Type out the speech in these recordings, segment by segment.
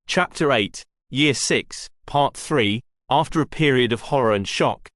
Chapter 8, Year 6, Part 3. After a period of horror and shock,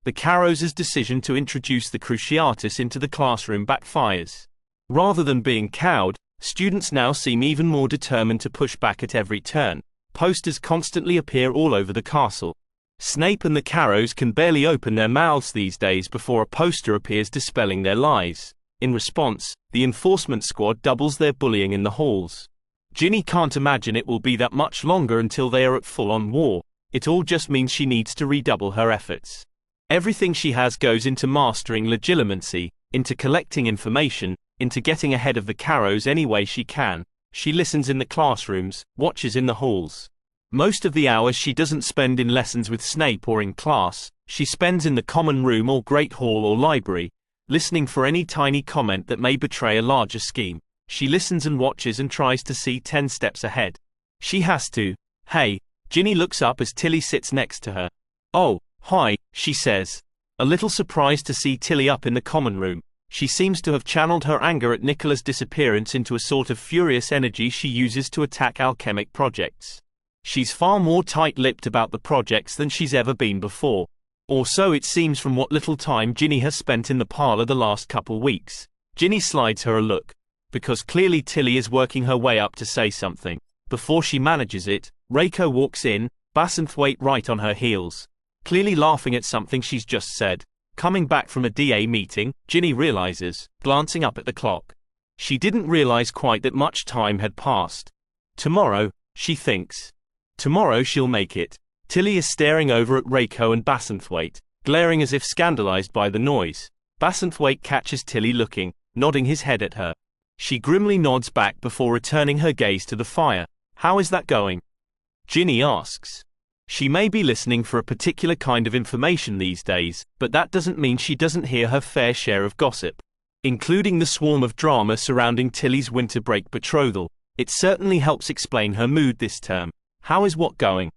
the Carrows' decision to introduce the Cruciatus into the classroom backfires. Rather than being cowed, students now seem even more determined to push back at every turn. Posters constantly appear all over the castle. Snape and the Carrows can barely open their mouths these days before a poster appears dispelling their lies. In response, the enforcement squad doubles their bullying in the halls. Ginny can't imagine it will be that much longer until they are at full-on war. It all just means she needs to redouble her efforts. Everything she has goes into mastering legilimency, into collecting information, into getting ahead of the Carrows any way she can. She listens in the classrooms, watches in the halls. Most of the hours she doesn't spend in lessons with Snape or in class, she spends in the common room or great hall or library, listening for any tiny comment that may betray a larger scheme. She listens and watches and tries to see 10 steps ahead. She has to. Hey. Ginny looks up as Tilly sits next to her. Oh, hi, she says. A little surprised to see Tilly up in the common room. She seems to have channeled her anger at Nicola's disappearance into a sort of furious energy she uses to attack alchemic projects. She's far more tight-lipped about the projects than she's ever been before. Or so it seems from what little time Ginny has spent in the parlor the last couple weeks. Ginny slides her a look, because clearly Tilly is working her way up to say something. Before she manages it, Reiko walks in, Bassenthwaite right on her heels, clearly laughing at something she's just said. Coming back from a DA meeting, Ginny realizes, glancing up at the clock. She didn't realize quite that much time had passed. Tomorrow, she thinks. Tomorrow she'll make it. Tilly is staring over at Reiko and Bassenthwaite, glaring as if scandalized by the noise. Bassenthwaite catches Tilly looking, nodding his head at her. She grimly nods back before returning her gaze to the fire. How is that going? Ginny asks. She may be listening for a particular kind of information these days, but that doesn't mean she doesn't hear her fair share of gossip, including the swarm of drama surrounding Tilly's winter break betrothal. It certainly helps explain her mood this term. How is what going?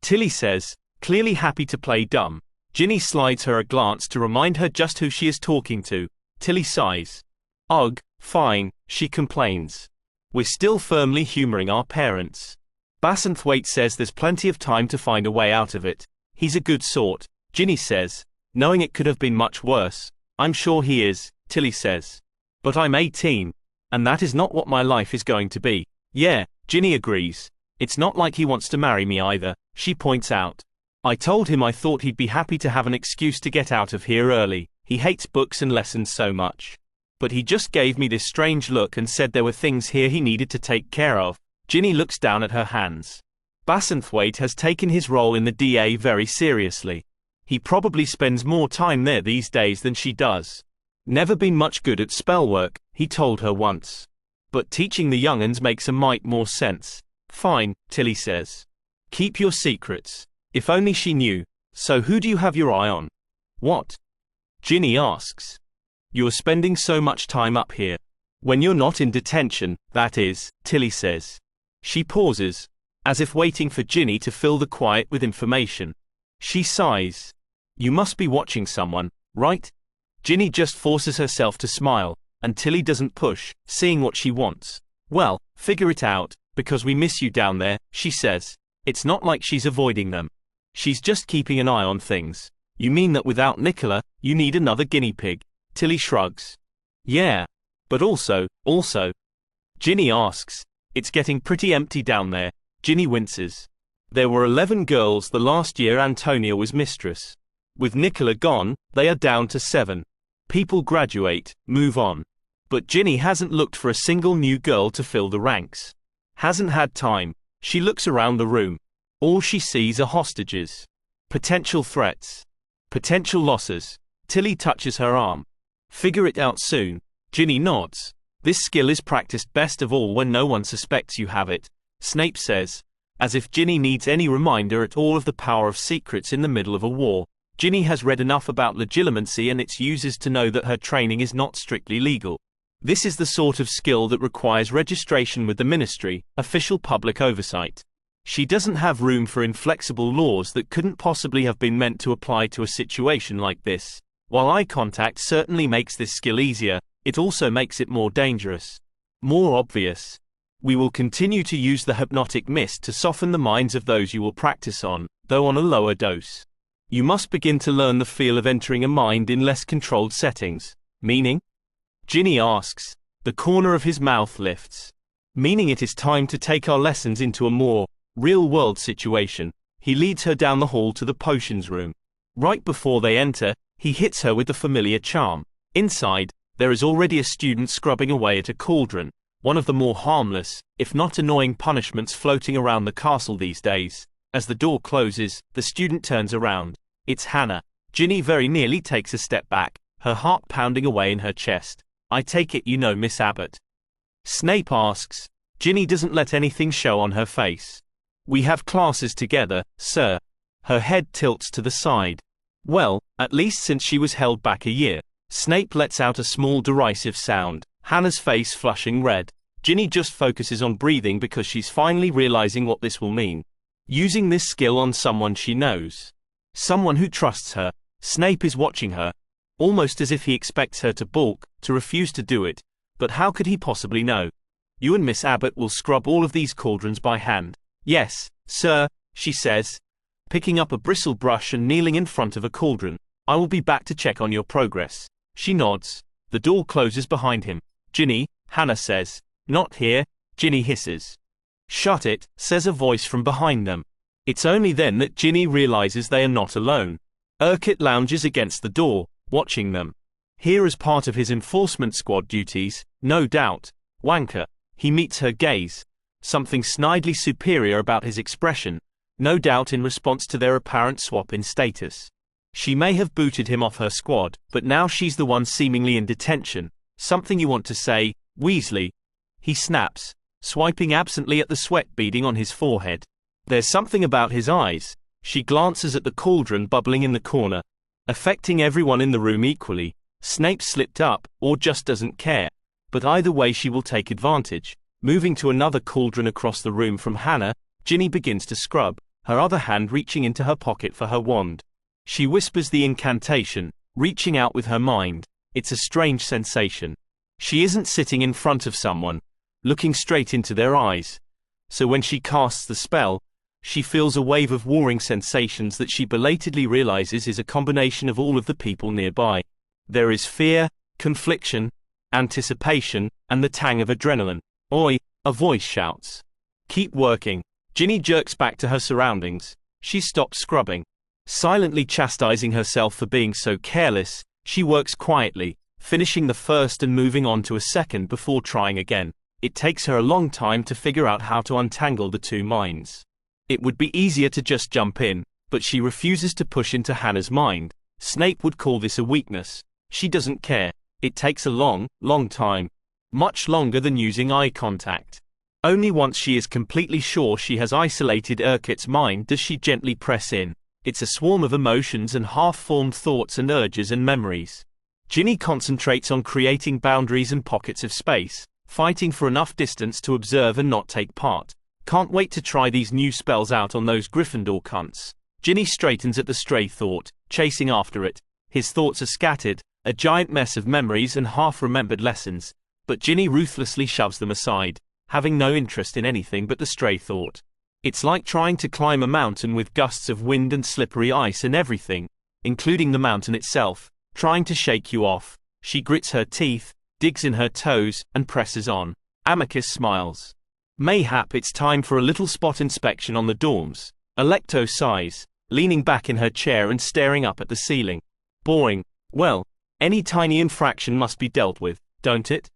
Tilly says, clearly happy to play dumb. Ginny slides her a glance to remind her just who she is talking to. Tilly sighs. Ugh, fine, she complains. We're still firmly humoring our parents. Bassenthwaite says there's plenty of time to find a way out of it. He's a good sort. Ginny says, knowing it could have been much worse. I'm sure he is, Tilly says. But I'm 18. And that is not what my life is going to be. Yeah, Ginny agrees. It's not like he wants to marry me either, she points out. I told him I thought he'd be happy to have an excuse to get out of here early. He hates books and lessons so much. But he just gave me this strange look and said there were things here he needed to take care of. Ginny looks down at her hands. Bassenthwaite has taken his role in the DA very seriously. He probably spends more time there these days than she does. Never been much good at spell work, he told her once. But teaching the young'uns makes a mite more sense. Fine, Tilly says. Keep your secrets. If only she knew. So who do you have your eye on? What? Ginny asks. You're spending so much time up here. When you're not in detention, that is, Tilly says. She pauses, as if waiting for Ginny to fill the quiet with information. She sighs. You must be watching someone, right? Ginny just forces herself to smile, and Tilly doesn't push, seeing what she wants. Well, figure it out, because we miss you down there, she says. It's not like she's avoiding them. She's just keeping an eye on things. You mean that without Nicola, you need another guinea pig? Tilly shrugs. Yeah. But also. Ginny asks. It's getting pretty empty down there. Ginny winces. There were 11 girls the last year Antonia was mistress. With Nicola gone, they are down to 7. People graduate, move on. But Ginny hasn't looked for a single new girl to fill the ranks. Hasn't had time. She looks around the room. All she sees are hostages. Potential threats. Potential losses. Tilly touches her arm. Figure it out soon. Ginny nods. This skill is practiced best of all when no one suspects you have it, Snape says, as if Ginny needs any reminder at all of the power of secrets in the middle of a war. Ginny has read enough about legilimency and its uses to know that her training is not strictly legal. This is the sort of skill that requires registration with the ministry, official public oversight. She doesn't have room for inflexible laws that couldn't possibly have been meant to apply to a situation like this. While eye contact certainly makes this skill easier, it also makes it more dangerous. More obvious. We will continue to use the hypnotic mist to soften the minds of those you will practice on, though on a lower dose. You must begin to learn the feel of entering a mind in less controlled settings. Meaning? Ginny asks. The corner of his mouth lifts. Meaning it is time to take our lessons into a more real-world situation. He leads her down the hall to the potions room. Right before they enter, he hits her with the familiar charm. Inside, there is already a student scrubbing away at a cauldron, one of the more harmless, if not annoying punishments floating around the castle these days. As the door closes, the student turns around. It's Hannah. Ginny very nearly takes a step back, her heart pounding away in her chest. I take it you know Miss Abbott? Snape asks. Ginny doesn't let anything show on her face. We have classes together, sir. Her head tilts to the side. Well, at least since she was held back a year. Snape lets out a small derisive sound, Hannah's face flushing red. Ginny just focuses on breathing because she's finally realizing what this will mean. Using this skill on someone she knows. Someone who trusts her. Snape is watching her. Almost as if he expects her to balk, to refuse to do it. But how could he possibly know? You and Miss Abbott will scrub all of these cauldrons by hand. Yes, sir, she says, picking up a bristle brush and kneeling in front of a cauldron. I will be back to check on your progress. She nods. The door closes behind him. Ginny, Hannah says. Not here, Ginny hisses. Shut it, says a voice from behind them. It's only then that Ginny realizes they are not alone. Urquhart lounges against the door, watching them. Here as part of his enforcement squad duties, no doubt. Wanker. He meets her gaze. Something snidely superior about his expression, no doubt in response to their apparent swap in status. She may have booted him off her squad, but now she's the one seemingly in detention. Something you want to say, Weasley? He snaps, swiping absently at the sweat beading on his forehead. There's something about his eyes. She glances at the cauldron bubbling in the corner, affecting everyone in the room equally. Snape slipped up, or just doesn't care. But either way she will take advantage. Moving to another cauldron across the room from Hannah, Ginny begins to scrub, her other hand reaching into her pocket for her wand. She whispers the incantation, reaching out with her mind. It's a strange sensation. She isn't sitting in front of someone, looking straight into their eyes. So when she casts the spell, she feels a wave of warring sensations that she belatedly realizes is a combination of all of the people nearby. There is fear, confliction, anticipation, and the tang of adrenaline. Oi, a voice shouts. Keep working. Ginny jerks back to her surroundings. She stops scrubbing. Silently chastising herself for being so careless, she works quietly, finishing the first and moving on to a second before trying again. It takes her a long time to figure out how to untangle the two minds. It would be easier to just jump in, but she refuses to push into Hannah's mind. Snape would call this a weakness. She doesn't care. It takes a long, long time. Much longer than using eye contact. Only once she is completely sure she has isolated Urquhart's mind does she gently press in. It's a swarm of emotions and half-formed thoughts and urges and memories. Ginny concentrates on creating boundaries and pockets of space, fighting for enough distance to observe and not take part. Can't wait to try these new spells out on those Gryffindor cunts. Ginny straightens at the stray thought, chasing after it. His thoughts are scattered, a giant mess of memories and half-remembered lessons, but Ginny ruthlessly shoves them aside, having no interest in anything but the stray thought. It's like trying to climb a mountain with gusts of wind and slippery ice and everything, including the mountain itself, trying to shake you off. She grits her teeth, digs in her toes, and presses on. Amicus smiles. Mayhap it's time for a little spot inspection on the dorms. Alecto sighs, leaning back in her chair and staring up at the ceiling. Boring. Well, any tiny infraction must be dealt with, don't it?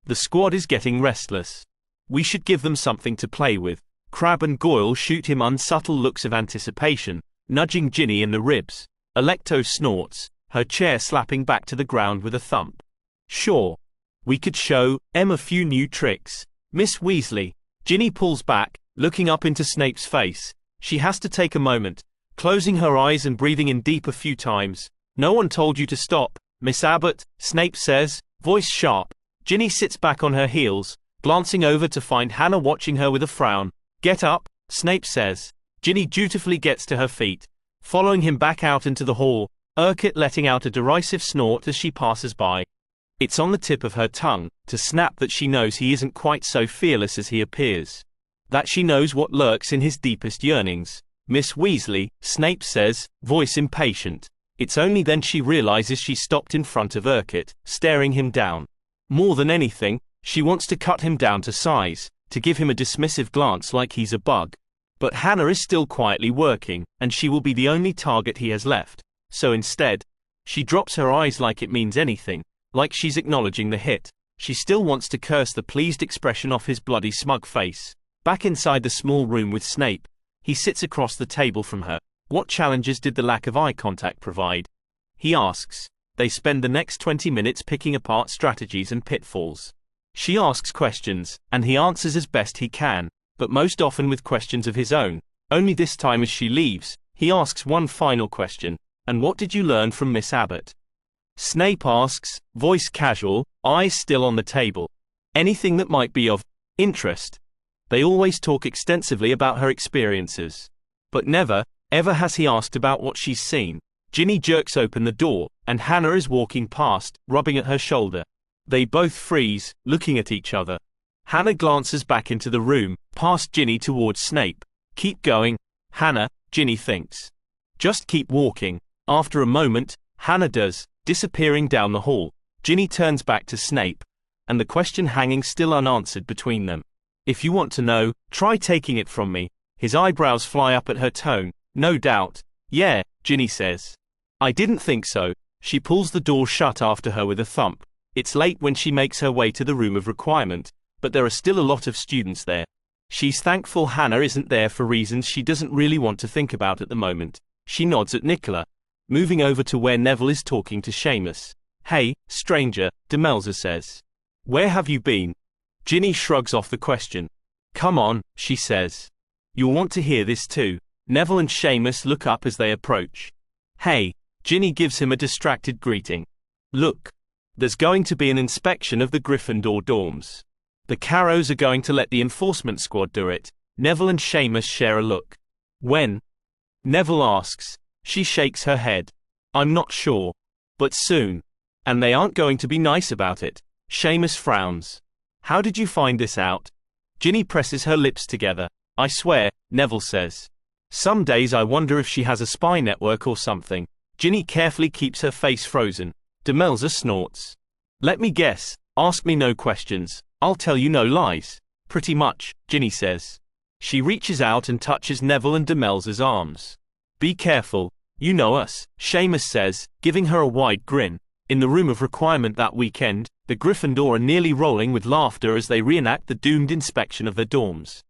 The squad is getting restless. We should give them something to play with. Crabbe and Goyle shoot him unsubtle looks of anticipation, nudging Ginny in the ribs. Alecto snorts, her chair slapping back to the ground with a thump. Sure. We could show Em a few new tricks. Miss Weasley. Ginny pulls back, looking up into Snape's face. She has to take a moment, closing her eyes and breathing in deep a few times. No one told you to stop, Miss Abbott, Snape says, voice sharp. Ginny sits back on her heels, glancing over to find Hannah watching her with a frown. Get up, Snape says. Ginny dutifully gets to her feet, following him back out into the hall, Urquhart letting out a derisive snort as she passes by. It's on the tip of her tongue to snap that she knows he isn't quite so fearless as he appears. That she knows what lurks in his deepest yearnings. "Miss Weasley," Snape says, voice impatient. It's only then she realizes she stopped in front of Urquhart, staring him down. More than anything, she wants to cut him down to size, to give him a dismissive glance like he's a bug. But Hannah is still quietly working, and she will be the only target he has left. So instead, she drops her eyes like it means anything, like she's acknowledging the hit. She still wants to curse the pleased expression off his bloody smug face. Back inside the small room with Snape, he sits across the table from her. What challenges did the lack of eye contact provide? He asks. They spend the next 20 minutes picking apart strategies and pitfalls. She asks questions, and he answers as best he can, but most often with questions of his own. Only this time as she leaves, he asks one final question. "And what did you learn from Miss Abbott?" Snape asks, voice casual, eyes still on the table. Anything that might be of interest. They always talk extensively about her experiences. But never, ever has he asked about what she's seen. Ginny jerks open the door, and Hannah is walking past, rubbing at her shoulder. They both freeze, looking at each other. Hannah glances back into the room, past Ginny towards Snape. "Keep going, Hannah," Ginny thinks. "Just keep walking." After a moment, Hannah does, disappearing down the hall. Ginny turns back to Snape, and the question hanging still unanswered between them. "If you want to know, try taking it from me." His eyebrows fly up at her tone. "No doubt." "Yeah," Ginny says. "I didn't think so." She pulls the door shut after her with a thump. It's late when she makes her way to the room of requirement, but there are still a lot of students there. She's thankful Hannah isn't there for reasons she doesn't really want to think about at the moment. She nods at Nicola, moving over to where Neville is talking to Seamus. "Hey, stranger," Demelza says. "Where have you been?" Ginny shrugs off the question. "Come on," she says. "You'll want to hear this too." Neville and Seamus look up as they approach. "Hey," Ginny gives him a distracted greeting. "Look. There's going to be an inspection of the Gryffindor dorms. The Carrows are going to let the enforcement squad do it." Neville and Seamus share a look. "When?" Neville asks. She shakes her head. "I'm not sure. But soon. And they aren't going to be nice about it." Seamus frowns. "How did you find this out?" Ginny presses her lips together. "I swear," Neville says. "Some days I wonder if she has a spy network or something." Ginny carefully keeps her face frozen. Demelza snorts. "Let me guess. Ask me no questions. I'll tell you no lies." "Pretty much," Ginny says. She reaches out and touches Neville and Demelza's arms. "Be careful. You know us," Seamus says, giving her a wide grin. In the room of requirement that weekend, the Gryffindor are nearly rolling with laughter as they reenact the doomed inspection of their dorms.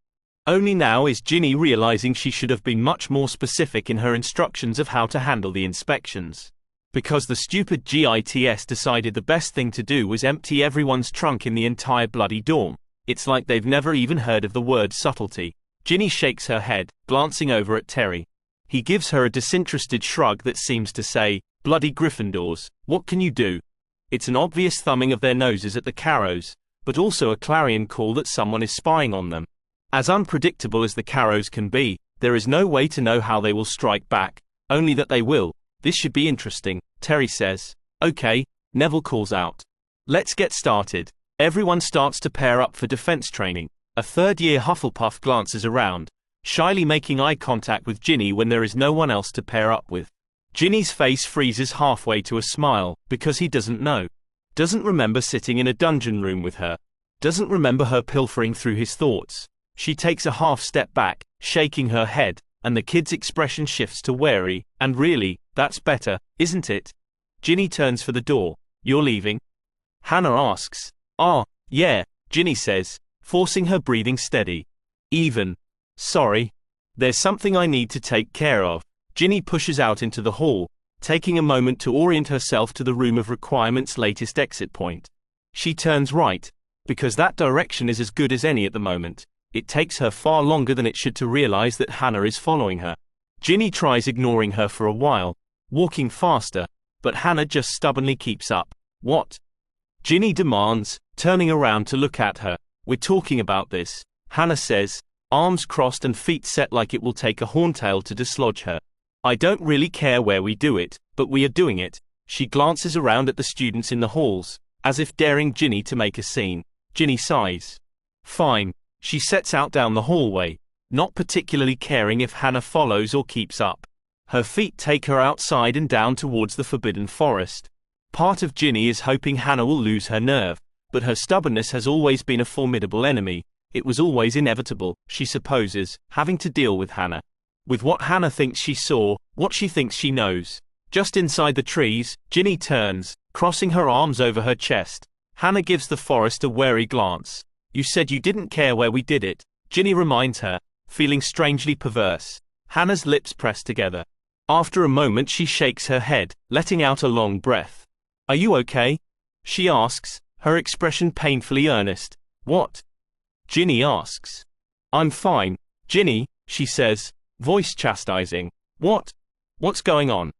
Only now is Ginny realizing she should have been much more specific in her instructions of how to handle the inspections. Because the stupid GITS decided the best thing to do was empty everyone's trunk in the entire bloody dorm. It's like they've never even heard of the word subtlety. Ginny shakes her head, glancing over at Terry. He gives her a disinterested shrug that seems to say, "Bloody Gryffindors, what can you do?" It's an obvious thumbing of their noses at the Carrows, but also a clarion call that someone is spying on them. As unpredictable as the Carrows can be, there is no way to know how they will strike back, only that they will. "This should be interesting," Terry says. "Okay," Neville calls out. "Let's get started." Everyone starts to pair up for defense training. A third-year Hufflepuff glances around, shyly making eye contact with Ginny when there is no one else to pair up with. Ginny's face freezes halfway to a smile, because he doesn't know. Doesn't remember sitting in a dungeon room with her. Doesn't remember her pilfering through his thoughts. She takes a half step back, shaking her head, and the kid's expression shifts to wary, and really, that's better, isn't it? Ginny turns for the door. "You're leaving?" Hannah asks. Yeah, Ginny says, forcing her breathing steady. Sorry. There's something I need to take care of." Ginny pushes out into the hall, taking a moment to orient herself to the room of requirement's latest exit point. She turns right, because that direction is as good as any at the moment. It takes her far longer than it should to realize that Hannah is following her. Ginny tries ignoring her for a while, walking faster, but Hannah just stubbornly keeps up. "What?" Ginny demands, turning around to look at her. "We're talking about this," Hannah says, arms crossed and feet set like it will take a horntail to dislodge her. "I don't really care where we do it, but we are doing it." She glances around at the students in the halls, as if daring Ginny to make a scene. Ginny sighs. Fine. She sets out down the hallway, not particularly caring if Hannah follows or keeps up. Her feet take her outside and down towards the forbidden forest. Part of Ginny is hoping Hannah will lose her nerve, but her stubbornness has always been a formidable enemy. It was always inevitable, she supposes, having to deal with Hannah. With what Hannah thinks she saw, what she thinks she knows. Just inside the trees, Ginny turns, crossing her arms over her chest. Hannah gives the forest a wary glance. You said you didn't care where we did it, Ginny reminds her, feeling strangely perverse. Hannah's lips press together. After a moment she shakes her head, letting out a long breath. Are you okay? She asks, her expression painfully earnest. What? Ginny asks. I'm fine, Ginny, she says, voice chastising. What? What's going on?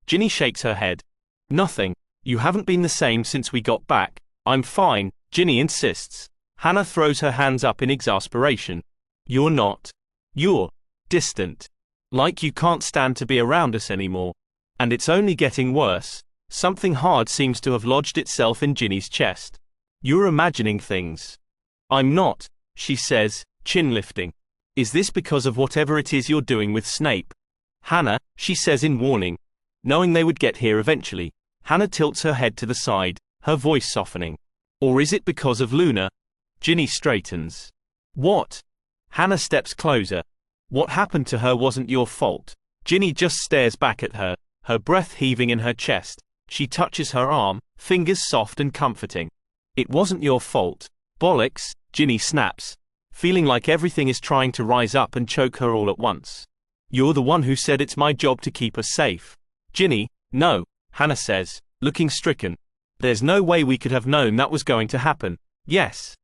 Ginny shakes her head. Nothing. You haven't been the same since we got back. I'm fine, Ginny insists. Hannah throws her hands up in exasperation. You're not. You're distant. Like you can't stand to be around us anymore. And it's only getting worse. Something hard seems to have lodged itself in Ginny's chest. You're imagining things. I'm not, she says, chin lifting. Is this because of whatever it is you're doing with Snape? Hannah, she says in warning. Knowing they would get here eventually, Hannah tilts her head to the side, her voice softening. Or is it because of Luna? Ginny straightens. What? Hannah steps closer. What happened to her wasn't your fault. Ginny just stares back at her, her breath heaving in her chest. She touches her arm, fingers soft and comforting. It wasn't your fault. Bollocks, Ginny snaps, feeling like everything is trying to rise up and choke her all at once. You're the one who said it's my job to keep us safe. Ginny, no, Hannah says, looking stricken. There's no way we could have known that was going to happen. Yes.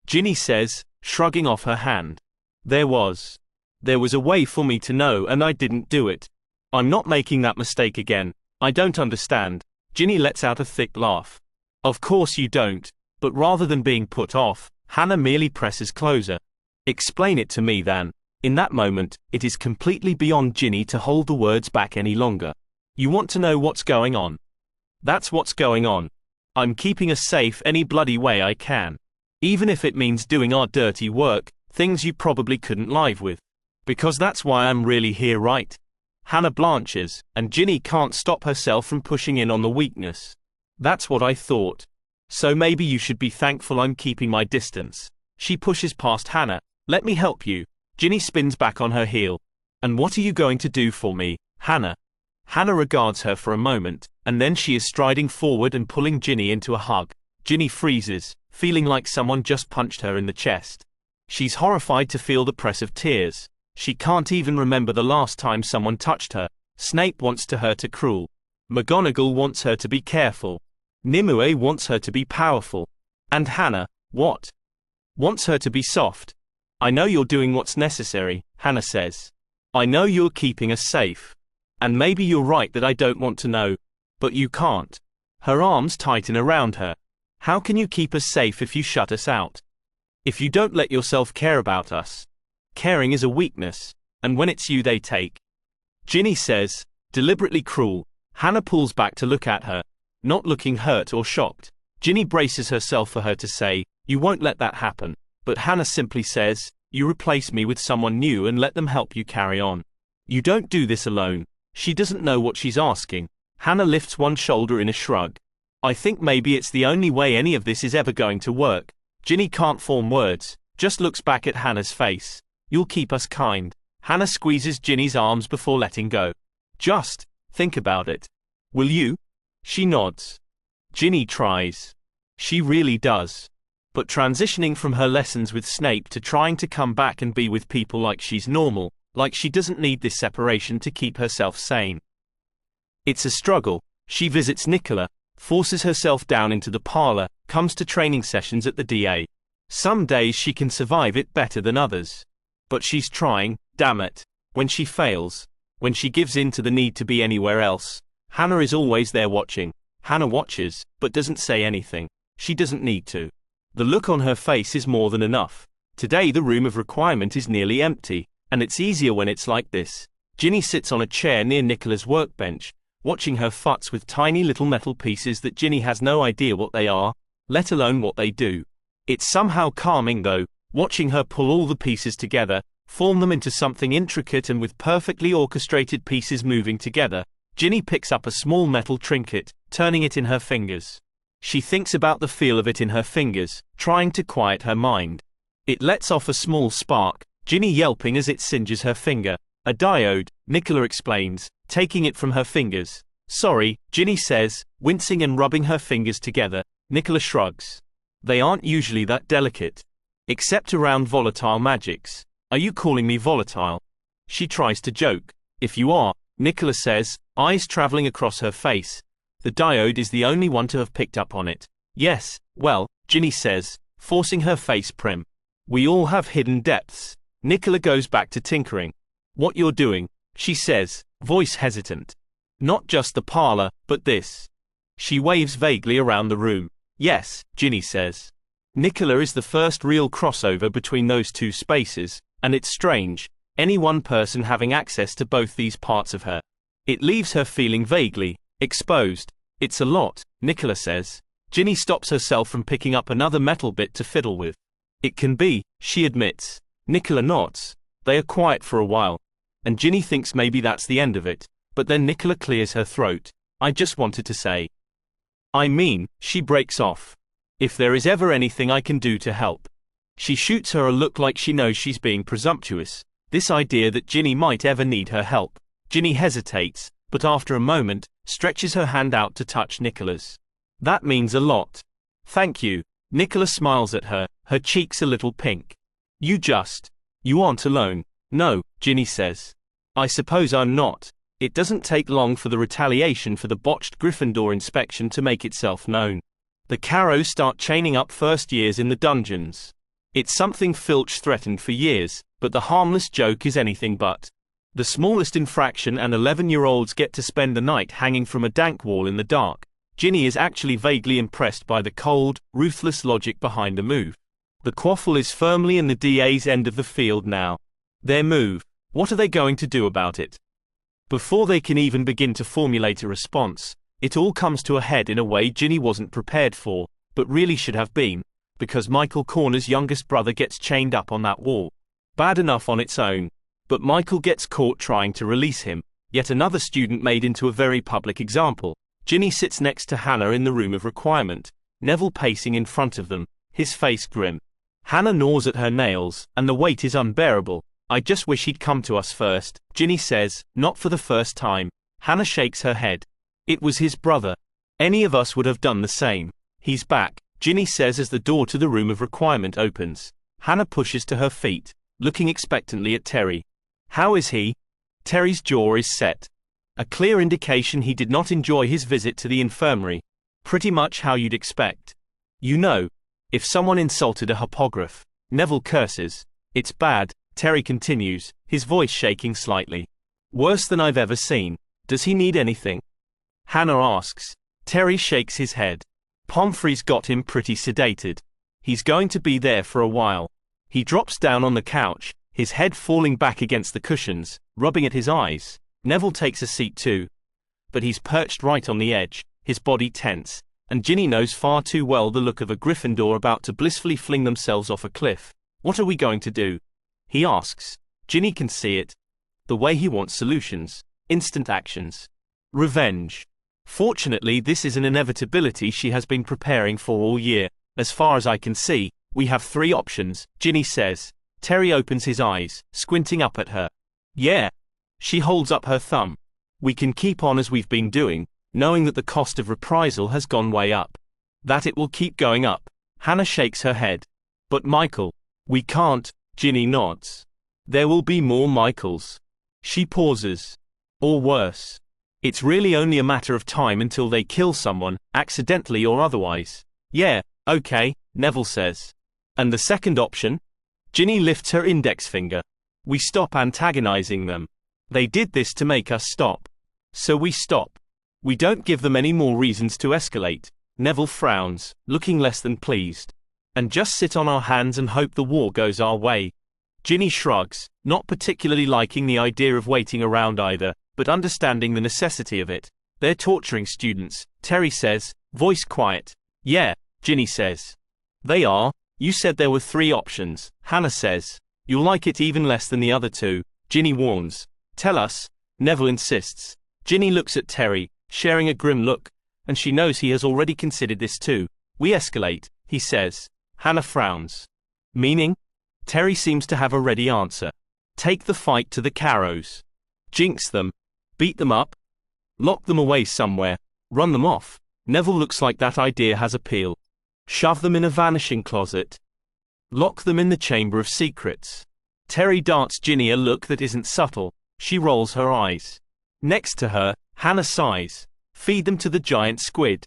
Ginny says, shrugging off her hand. There was a way for me to know and I didn't do it. I'm not making that mistake again. I don't understand. Ginny lets out a thick laugh. Of course you don't, but rather than being put off, Hannah merely presses closer. Explain it to me then. In that moment, it is completely beyond Ginny to hold the words back any longer. You want to know what's going on? That's what's going on. I'm keeping us safe any bloody way I can. Even if it means doing our dirty work, things you probably couldn't live with. Because that's why I'm really here, right? Hannah blanches, and Ginny can't stop herself from pushing in on the weakness. That's what I thought. So maybe you should be thankful I'm keeping my distance. She pushes past Hannah. Let me help you. Ginny spins back on her heel. And what are you going to do for me, Hannah? Hannah regards her for a moment, and then she is striding forward and pulling Ginny into a hug. Ginny freezes, feeling like someone just punched her in the chest. She's horrified to feel the press of tears. She can't even remember the last time someone touched her. Snape wants to hurt her cruel. McGonagall wants her to be careful. Nimue wants her to be powerful. And Hannah, what? Wants her to be soft. I know you're doing what's necessary, Hannah says. I know you're keeping us safe. And maybe you're right that I don't want to know. But you can't. Her arms tighten around her. How can you keep us safe if you shut us out? If you don't let yourself care about us? Caring is a weakness, and when it's you they take. Ginny says, deliberately cruel. Hannah pulls back to look at her, not looking hurt or shocked. Ginny braces herself for her to say, you won't let that happen. But Hannah simply says, you replace me with someone new and let them help you carry on. You don't do this alone. She doesn't know what she's asking. Hannah lifts one shoulder in a shrug. I think maybe it's the only way any of this is ever going to work. Ginny can't form words, just looks back at Hannah's face. You'll keep us kind. Hannah squeezes Ginny's arms before letting go. Just think about it. Will you? She nods. Ginny tries. She really does. But transitioning from her lessons with Snape to trying to come back and be with people like she's normal, like she doesn't need this separation to keep herself sane. It's a struggle. She visits Nicola, forces herself down into the parlor, comes to training sessions at the DA. Some days she can survive it better than others. But she's trying, damn it. When she fails, when she gives in to the need to be anywhere else, Hannah is always there watching. Hannah watches, but doesn't say anything. She doesn't need to. The look on her face is more than enough. Today the room of requirement is nearly empty, and it's easier when it's like this. Ginny sits on a chair near Nicola's workbench, watching her futz with tiny little metal pieces that Ginny has no idea what they are, let alone what they do. It's somehow calming though, watching her pull all the pieces together, form them into something intricate and with perfectly orchestrated pieces moving together. Ginny picks up a small metal trinket, turning it in her fingers. She thinks about the feel of it in her fingers, trying to quiet her mind. It lets off a small spark, Ginny yelping as it singes her finger. A diode, Nicola explains, taking it from her fingers. Sorry, Ginny says, wincing and rubbing her fingers together. Nicola shrugs. They aren't usually that delicate. Except around volatile magics. Are you calling me volatile? She tries to joke. If you are, Nicola says, eyes traveling across her face. The diode is the only one to have picked up on it. Yes, well, Ginny says, forcing her face prim. We all have hidden depths. Nicola goes back to tinkering. What you're doing, she says, voice hesitant. Not just the parlor, but this. She waves vaguely around the room. Yes, Ginny says. Nicola is the first real crossover between those two spaces, and it's strange, any one person having access to both these parts of her. It leaves her feeling vaguely exposed. It's a lot, Nicola says. Ginny stops herself from picking up another metal bit to fiddle with. It can be, she admits. Nicola nods. They are quiet for a while. And Ginny thinks maybe that's the end of it, but then Nicola clears her throat. I just wanted to say. I mean, she breaks off. If there is ever anything I can do to help. She shoots her a look like she knows she's being presumptuous. This idea that Ginny might ever need her help. Ginny hesitates, but after a moment, stretches her hand out to touch Nicola's. That means a lot. Thank you. Nicola smiles at her, her cheeks a little pink. You aren't alone. No, Ginny says. I suppose I'm not. It doesn't take long for the retaliation for the botched Gryffindor inspection to make itself known. The Carrows start chaining up first years in the dungeons. It's something Filch threatened for years, but the harmless joke is anything but. The smallest infraction and 11-year-olds get to spend the night hanging from a dank wall in the dark. Ginny is actually vaguely impressed by the cold, ruthless logic behind the move. The quaffle is firmly in the DA's end of the field now. Their move. What are they going to do about it? Before they can even begin to formulate a response, it all comes to a head in a way Ginny wasn't prepared for, but really should have been, because Michael Corner's youngest brother gets chained up on that wall. Bad enough on its own, but Michael gets caught trying to release him, yet another student made into a very public example. Ginny sits next to Hannah in the room of requirement, Neville pacing in front of them, his face grim. Hannah gnaws at her nails, and the weight is unbearable. I just wish he'd come to us first, Ginny says, not for the first time. Hannah shakes her head. It was his brother. Any of us would have done the same. He's back, Ginny says as the door to the room of requirement opens. Hannah pushes to her feet, looking expectantly at Terry. How is he? Terry's jaw is set. A clear indication he did not enjoy his visit to the infirmary. Pretty much how you'd expect. You know, if someone insulted a hippogriff, Neville curses. It's bad, Terry continues, his voice shaking slightly. Worse than I've ever seen. Does he need anything? Hannah asks. Terry shakes his head. Pomfrey's got him pretty sedated. He's going to be there for a while. He drops down on the couch, his head falling back against the cushions, rubbing at his eyes. Neville takes a seat too. But he's perched right on the edge, his body tense, and Ginny knows far too well the look of a Gryffindor about to blissfully fling themselves off a cliff. What are we going to do? He asks. Ginny can see it. The way he wants solutions. Instant actions. Revenge. Fortunately, this is an inevitability she has been preparing for all year. As far as I can see, we have 3 options, Ginny says. Terry opens his eyes, squinting up at her. Yeah. She holds up her thumb. We can keep on as we've been doing, knowing that the cost of reprisal has gone way up. That it will keep going up. Hannah shakes her head. But Michael. We can't, Ginny nods. There will be more Michaels. She pauses. Or worse. It's really only a matter of time until they kill someone, accidentally or otherwise. Yeah, okay, Neville says. And the second option? Ginny lifts her index finger. We stop antagonizing them. They did this to make us stop. So we stop. We don't give them any more reasons to escalate. Neville frowns, looking less than pleased. And just sit on our hands and hope the war goes our way. Ginny shrugs, not particularly liking the idea of waiting around either, but understanding the necessity of it. They're torturing students, Terry says, voice quiet. Yeah, Ginny says. They are. You said there were 3 options, Hannah says. You'll like it even less than the other 2, Ginny warns. Tell us, Neville insists. Ginny looks at Terry, sharing a grim look, and she knows he has already considered this too. We escalate, he says. Hannah frowns. Meaning? Terry seems to have a ready answer. Take the fight to the Carrows. Jinx them. Beat them up. Lock them away somewhere. Run them off. Neville looks like that idea has appeal. Shove them in a vanishing closet. Lock them in the Chamber of Secrets. Terry darts Ginny a look that isn't subtle. She rolls her eyes. Next to her, Hannah sighs. Feed them to the giant squid.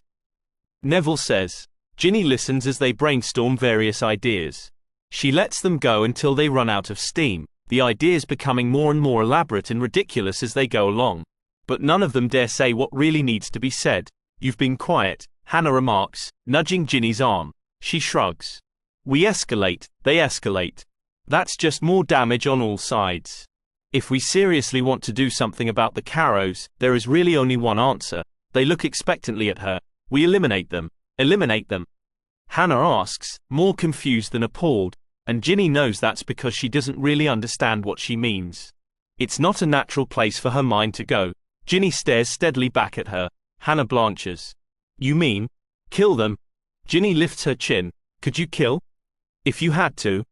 Neville says. Ginny listens as they brainstorm various ideas. She lets them go until they run out of steam, the ideas becoming more and more elaborate and ridiculous as they go along. But none of them dare say what really needs to be said. You've been quiet, Hannah remarks, nudging Ginny's arm. She shrugs. We escalate, they escalate. That's just more damage on all sides. If we seriously want to do something about the Carrows, there is really only one answer. They look expectantly at her. We eliminate them. Eliminate them. Hannah asks, more confused than appalled, and Ginny knows that's because she doesn't really understand what she means. It's not a natural place for her mind to go. Ginny stares steadily back at her. Hannah blanches. You mean? Kill them? Ginny lifts her chin. Could you kill? If you had to.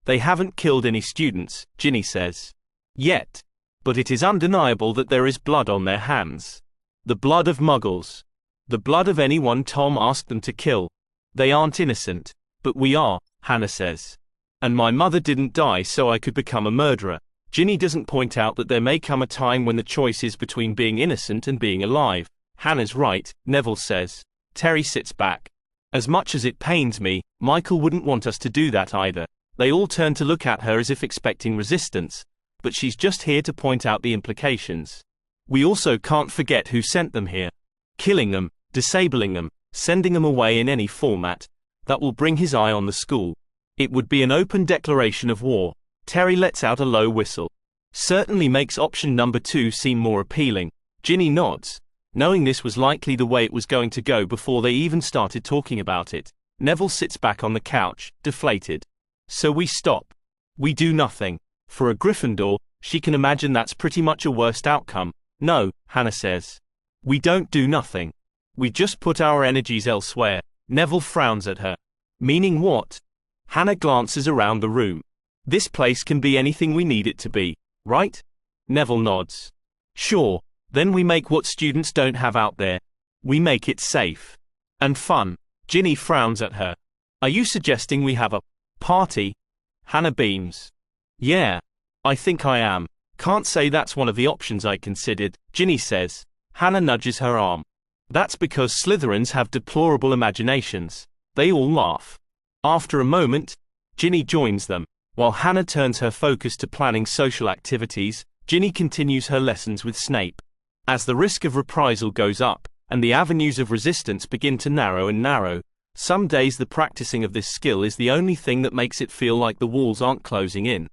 They haven't killed any students, Ginny says. Yet. But it is undeniable that there is blood on their hands. The blood of Muggles. The blood of anyone Tom asked them to kill. They aren't innocent. But we are, Hannah says. And my mother didn't die so I could become a murderer. Ginny doesn't point out that there may come a time when the choice is between being innocent and being alive. Hannah's right, Neville says. Terry sits back. As much as it pains me, Michael wouldn't want us to do that either. They all turn to look at her as if expecting resistance, but she's just here to point out the implications. We also can't forget who sent them here. Killing them, disabling them, sending them away in any format, that will bring his eye on the school. It would be an open declaration of war. Terry lets out a low whistle. Certainly makes option number 2 seem more appealing. Ginny nods, knowing this was likely the way it was going to go before they even started talking about it. Neville sits back on the couch, deflated. So we stop. We do nothing. For a Gryffindor, she can imagine that's pretty much a worst outcome. No, Hannah says. We don't do nothing. We just put our energies elsewhere. Neville frowns at her. Meaning what? Hannah glances around the room. This place can be anything we need it to be, right? Neville nods. Sure. Then we make what students don't have out there. We make it safe. And fun. Ginny frowns at her. Are you suggesting we have a party? Hannah beams. Yeah. I think I am. Can't say that's one of the options I considered, Ginny says. Hannah nudges her arm. That's because Slytherins have deplorable imaginations. They all laugh. After a moment, Ginny joins them. While Hannah turns her focus to planning social activities, Ginny continues her lessons with Snape. As the risk of reprisal goes up, and the avenues of resistance begin to narrow and narrow, some days the practicing of this skill is the only thing that makes it feel like the walls aren't closing in.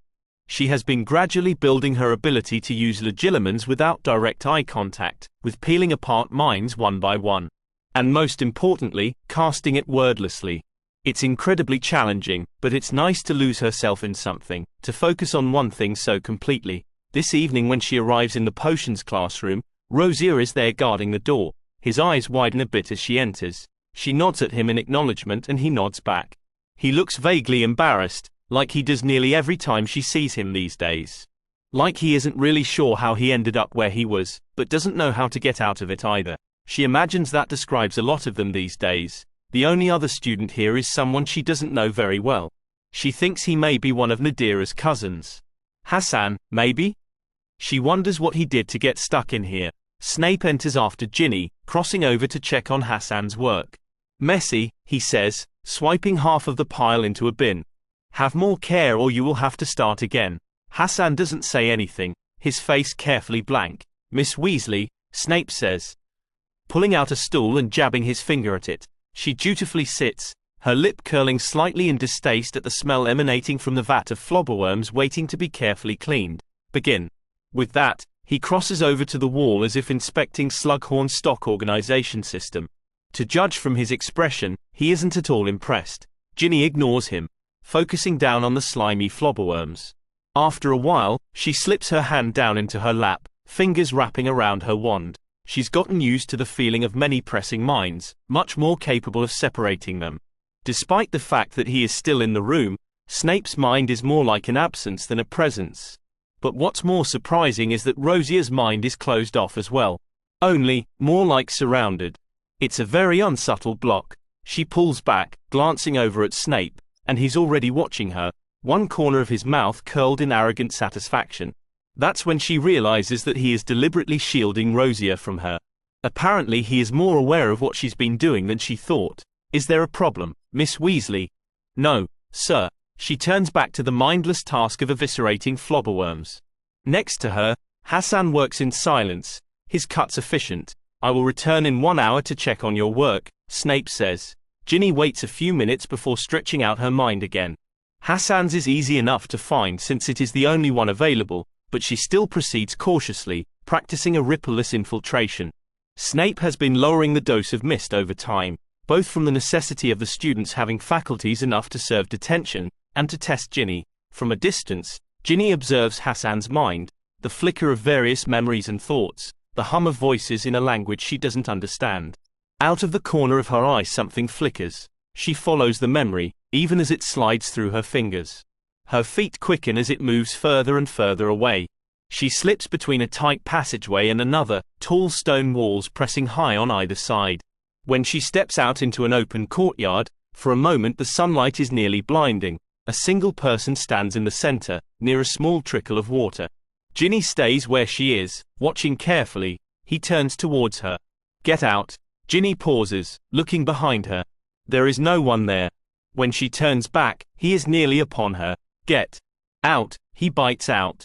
She has been gradually building her ability to use legilimens without direct eye contact, with peeling apart minds one by one. And most importantly, casting it wordlessly. It's incredibly challenging, but it's nice to lose herself in something, to focus on one thing so completely. This evening when she arrives in the potions classroom, Rosier is there guarding the door. His eyes widen a bit as she enters. She nods at him in acknowledgement and he nods back. He looks vaguely embarrassed, like he does nearly every time she sees him these days. Like he isn't really sure how he ended up where he was, but doesn't know how to get out of it either. She imagines that describes a lot of them these days. The only other student here is someone she doesn't know very well. She thinks he may be one of Nadira's cousins. Hassan, maybe? She wonders what he did to get stuck in here. Snape enters after Ginny, crossing over to check on Hassan's work. Messy, he says, swiping half of the pile into a bin. Have more care or you will have to start again. Hassan doesn't say anything, his face carefully blank. Miss Weasley, Snape says, pulling out a stool and jabbing his finger at it. She dutifully sits, her lip curling slightly in distaste at the smell emanating from the vat of flobberworms waiting to be carefully cleaned. Begin. With that, He crosses over to the wall as if inspecting Slughorn's stock organization system. To judge from his expression, he isn't at all impressed. Ginny ignores him, focusing down on the slimy flobberworms. After a while, she slips her hand down into her lap, fingers wrapping around her wand. She's gotten used to the feeling of many pressing minds, much more capable of separating them. Despite the fact that he is still in the room, Snape's mind is more like an absence than a presence. But what's more surprising is that Rosia's mind is closed off as well. Only, more like surrounded. It's a very unsubtle block. She pulls back, glancing over at Snape, and he's already watching her, one corner of his mouth curled in arrogant satisfaction. That's when she realizes that he is deliberately shielding Rosia from her. Apparently he is more aware of what she's been doing than she thought. Is there a problem, Miss Weasley? No, sir. She turns back to the mindless task of eviscerating flobberworms. Next to her, Hassan works in silence, his cuts efficient. I will return in 1 hour to check on your work, Snape says. Ginny waits a few minutes before stretching out her mind again. Hassan's is easy enough to find since it is the only one available, but she still proceeds cautiously, practicing a rippleless infiltration. Snape has been lowering the dose of mist over time, both from the necessity of the students having faculties enough to serve detention, and to test Ginny. From a distance, Ginny observes Hassan's mind, the flicker of various memories and thoughts, the hum of voices in a language she doesn't understand. Out of the corner of her eye something flickers. She follows the memory, even as it slides through her fingers. Her feet quicken as it moves further and further away. She slips between a tight passageway and another, tall stone walls pressing high on either side. When she steps out into an open courtyard, for a moment the sunlight is nearly blinding. A single person stands in the center, near a small trickle of water. Ginny stays where she is, watching carefully. He turns towards her. Get out. Ginny pauses, looking behind her. There is no one there. When she turns back, he is nearly upon her. Get out, he bites out.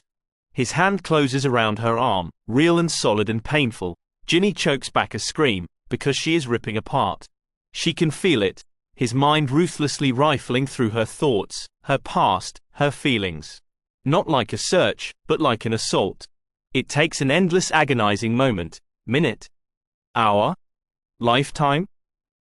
His hand closes around her arm, real and solid and painful. Ginny chokes back a scream, because she is ripping apart. She can feel it. His mind ruthlessly rifling through her thoughts, her past, her feelings. Not like a search, but like an assault. It takes an endless agonizing moment, minute, hour, lifetime?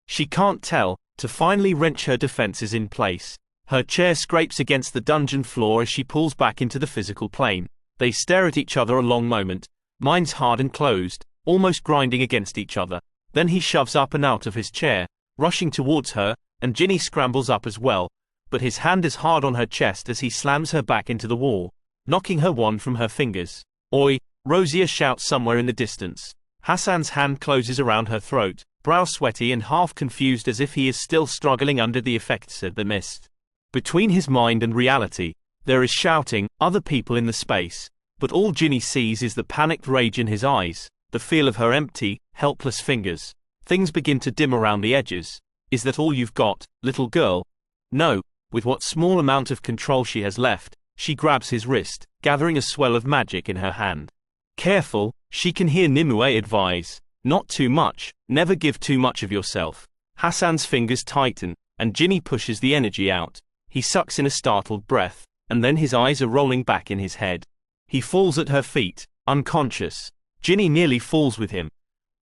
She can't tell, to finally wrench her defenses in place. Her chair scrapes against the dungeon floor as she pulls back into the physical plane. They stare at each other a long moment, minds hard and closed, almost grinding against each other. Then he shoves up and out of his chair, rushing towards her, and Ginny scrambles up as well, but his hand is hard on her chest as he slams her back into the wall, knocking her wand from her fingers. Oi! Rosia shouts somewhere in the distance. Hassan's hand closes around her throat, brow sweaty and half confused as if he is still struggling under the effects of the mist. Between his mind and reality, there is shouting, other people in the space, but all Ginny sees is the panicked rage in his eyes, the feel of her empty, helpless fingers. Things begin to dim around the edges. Is that all you've got, little girl? No. With what small amount of control she has left, she grabs his wrist, gathering a swell of magic in her hand. Careful, she can hear Nimue advise. Not too much, never give too much of yourself. Hassan's fingers tighten, and Ginny pushes the energy out. He sucks in a startled breath, and then his eyes are rolling back in his head. He falls at her feet, unconscious. Ginny nearly falls with him,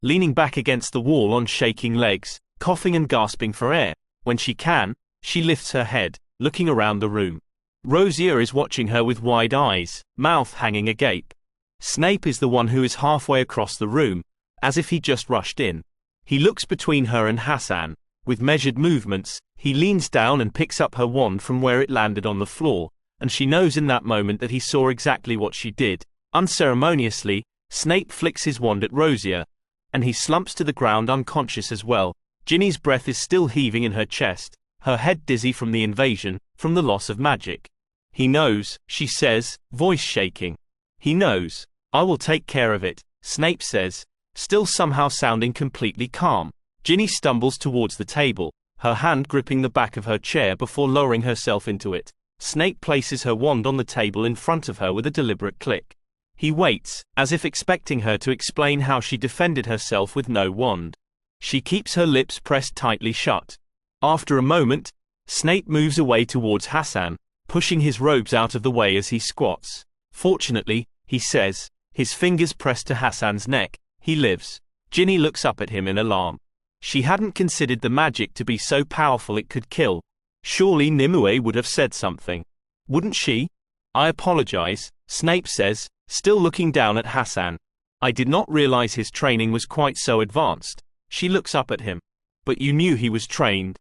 leaning back against the wall on shaking legs, coughing and gasping for air. When she can, she lifts her head, looking around the room. Rosia is watching her with wide eyes, mouth hanging agape. Snape is the one who is halfway across the room, as if he just rushed in. He looks between her and Hassan. With measured movements, he leans down and picks up her wand from where it landed on the floor, and she knows in that moment that he saw exactly what she did. Unceremoniously, Snape flicks his wand at Rosia, and he slumps to the ground unconscious as well. Ginny's breath is still heaving in her chest, her head dizzy from the invasion, from the loss of magic. He knows, she says, voice shaking. He knows. I will take care of it, Snape says, still somehow sounding completely calm. Ginny stumbles towards the table, her hand gripping the back of her chair before lowering herself into it. Snape places her wand on the table in front of her with a deliberate click. He waits, as if expecting her to explain how she defended herself with no wand. She keeps her lips pressed tightly shut. After a moment, Snape moves away towards Hassan, pushing his robes out of the way as he squats. Fortunately, he says, His fingers pressed to Hassan's neck. He lives. Ginny looks up at him in alarm. She hadn't considered the magic to be so powerful it could kill. Surely Nimue would have said something. Wouldn't she? I apologize, Snape says, still looking down at Hassan. I did not realize his training was quite so advanced. She looks up at him. But you knew he was trained.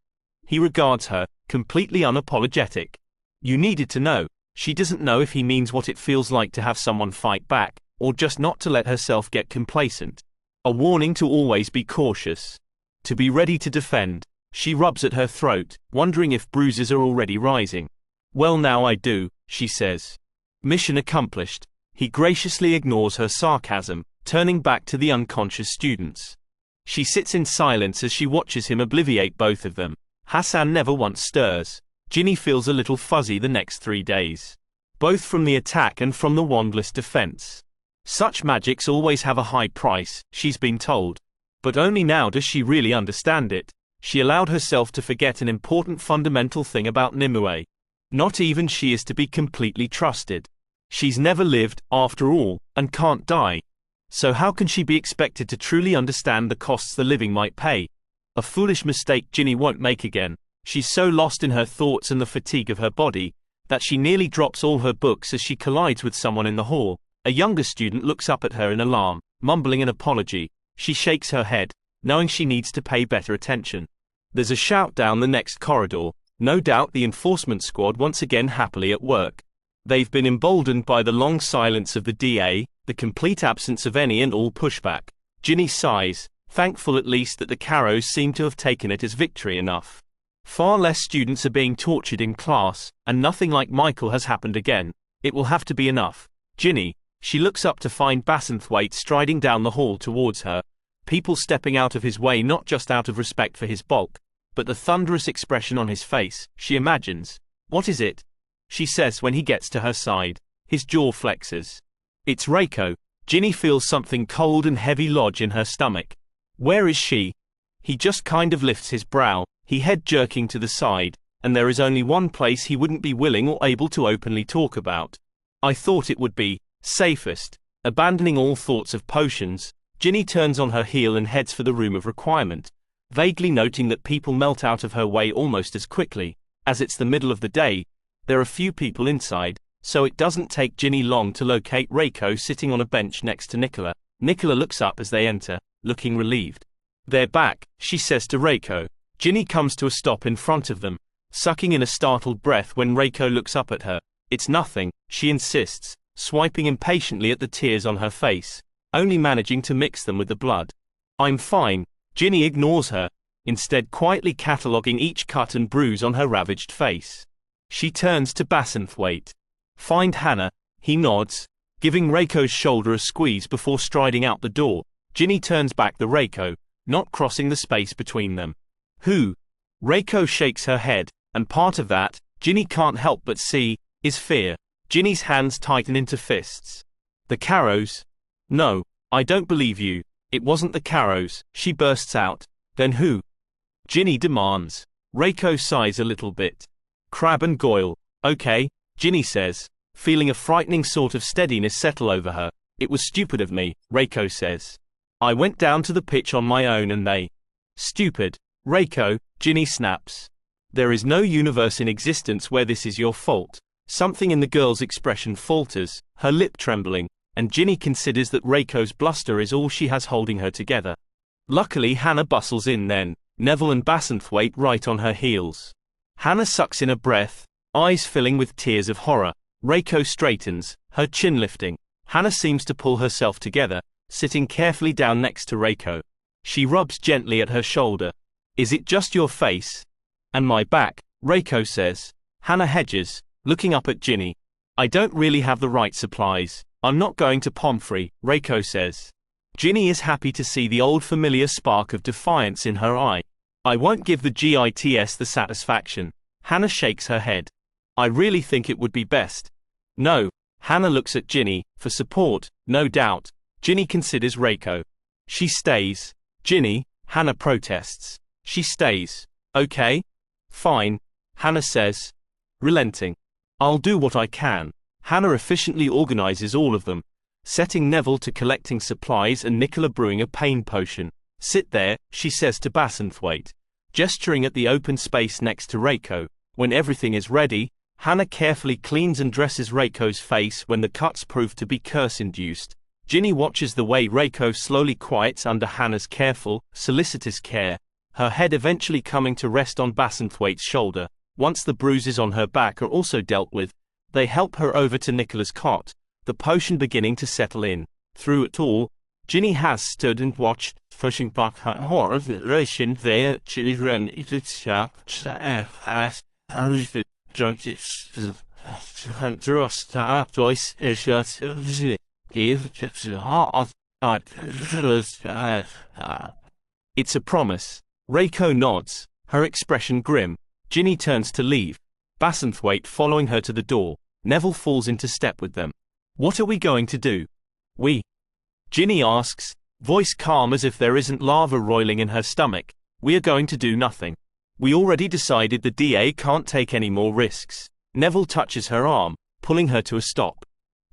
He regards her, completely unapologetic. You needed to know. She doesn't know if he means what it feels like to have someone fight back, or just not to let herself get complacent. A warning to always be cautious. To be ready to defend. She rubs at her throat, wondering if bruises are already rising. Well, now I do, she says. Mission accomplished. He graciously ignores her sarcasm, turning back to the unconscious students. She sits in silence as she watches him obliviate both of them. Hassan never once stirs. Ginny feels a little fuzzy the next 3 days. Both from the attack and from the wandless defense. Such magics always have a high price, she's been told. But only now does she really understand it. She allowed herself to forget an important fundamental thing about Nimue. Not even she is to be completely trusted. She's never lived, after all, and can't die. So how can she be expected to truly understand the costs the living might pay? A foolish mistake Ginny won't make again. She's so lost in her thoughts and the fatigue of her body, that she nearly drops all her books as she collides with someone in the hall. A younger student looks up at her in alarm, mumbling an apology. She shakes her head, knowing she needs to pay better attention. There's a shout down the next corridor, no doubt the enforcement squad once again happily at work. They've been emboldened by the long silence of the DA, the complete absence of any and all pushback. Ginny sighs, thankful at least that the Carrows seem to have taken it as victory enough. Far less students are being tortured in class, and nothing like Michael has happened again. It will have to be enough. Ginny. She looks up to find Bassenthwaite striding down the hall towards her, people stepping out of his way not just out of respect for his bulk, but the thunderous expression on his face, she imagines. What is it? She says when he gets to her side. His jaw flexes. It's Reiko. Ginny feels something cold and heavy lodge in her stomach. Where is she? He just kind of lifts his brow, he head jerking to the side, and there is only one place he wouldn't be willing or able to openly talk about. I thought it would be safest. Abandoning all thoughts of potions, Ginny turns on her heel and heads for the room of requirement, vaguely noting that people melt out of her way almost as quickly. As it's the middle of the day, there are few people inside, so it doesn't take Ginny long to locate Reiko sitting on a bench next to Nicola. Nicola looks up as they enter, looking relieved. They're back, she says to Reiko. Ginny comes to a stop in front of them, sucking in a startled breath when Reiko looks up at her. It's nothing, she insists, swiping impatiently at the tears on her face, only managing to mix them with the blood. I'm fine. Ginny ignores her, instead quietly cataloguing each cut and bruise on her ravaged face. She turns to Bassenthwaite. Find Hannah. He nods, giving Reiko's shoulder a squeeze before striding out the door. Ginny turns back the Reiko, not crossing the space between them. Who? Reiko shakes her head, and part of that, Ginny can't help but see, is fear. Ginny's hands tighten into fists. The Carrows? No, I don't believe you. It wasn't the Carrows, she bursts out. Then who? Ginny demands. Reiko sighs a little bit. Crabbe and Goyle. Okay, Ginny says, feeling a frightening sort of steadiness settle over her. It was stupid of me, Reiko says. I went down to the pitch on my own and they. Stupid. Reiko, Ginny snaps. There is no universe in existence where this is your fault. Something in the girl's expression falters, her lip trembling, and Ginny considers that Reiko's bluster is all she has holding her together. Luckily Hannah bustles in then, Neville and Bassenthwaite right on her heels. Hannah sucks in a breath, eyes filling with tears of horror. Reiko straightens, her chin lifting. Hannah seems to pull herself together, sitting carefully down next to Reiko. She rubs gently at her shoulder. Is it just your face? And my back, Reiko says. Hannah hedges, looking up at Ginny. I don't really have the right supplies. I'm not going to Pomfrey, Reiko says. Ginny is happy to see the old familiar spark of defiance in her eye. I won't give the GITS the satisfaction. Hannah shakes her head. I really think it would be best. No. Hannah looks at Ginny, for support, no doubt. Ginny considers Reiko. She stays. Ginny, Hannah protests. She stays. Okay. Fine. Hannah says. Relenting. I'll do what I can. Hannah efficiently organizes all of them, setting Neville to collecting supplies and Nicola brewing a pain potion. Sit there, she says to Bassenthwaite, gesturing at the open space next to Reiko. When everything is ready, Hannah carefully cleans and dresses Reiko's face when the cuts prove to be curse-induced. Ginny watches the way Reiko slowly quiets under Hannah's careful, solicitous care, her head eventually coming to rest on Bassenthwaite's shoulder. Once the bruises on her back are also dealt with, they help her over to Nicola's cot, the potion beginning to settle in. Through it all, Ginny has stood and watched, pushing back her horror-relation their children. It's a promise. Reiko nods, her expression grim. Ginny turns to leave, Bassenthwaite following her to the door. Neville falls into step with them. What are we going to do? Ginny asks, voice calm as if there isn't lava roiling in her stomach. We are going to do nothing. We already decided the DA can't take any more risks. Neville touches her arm, pulling her to a stop.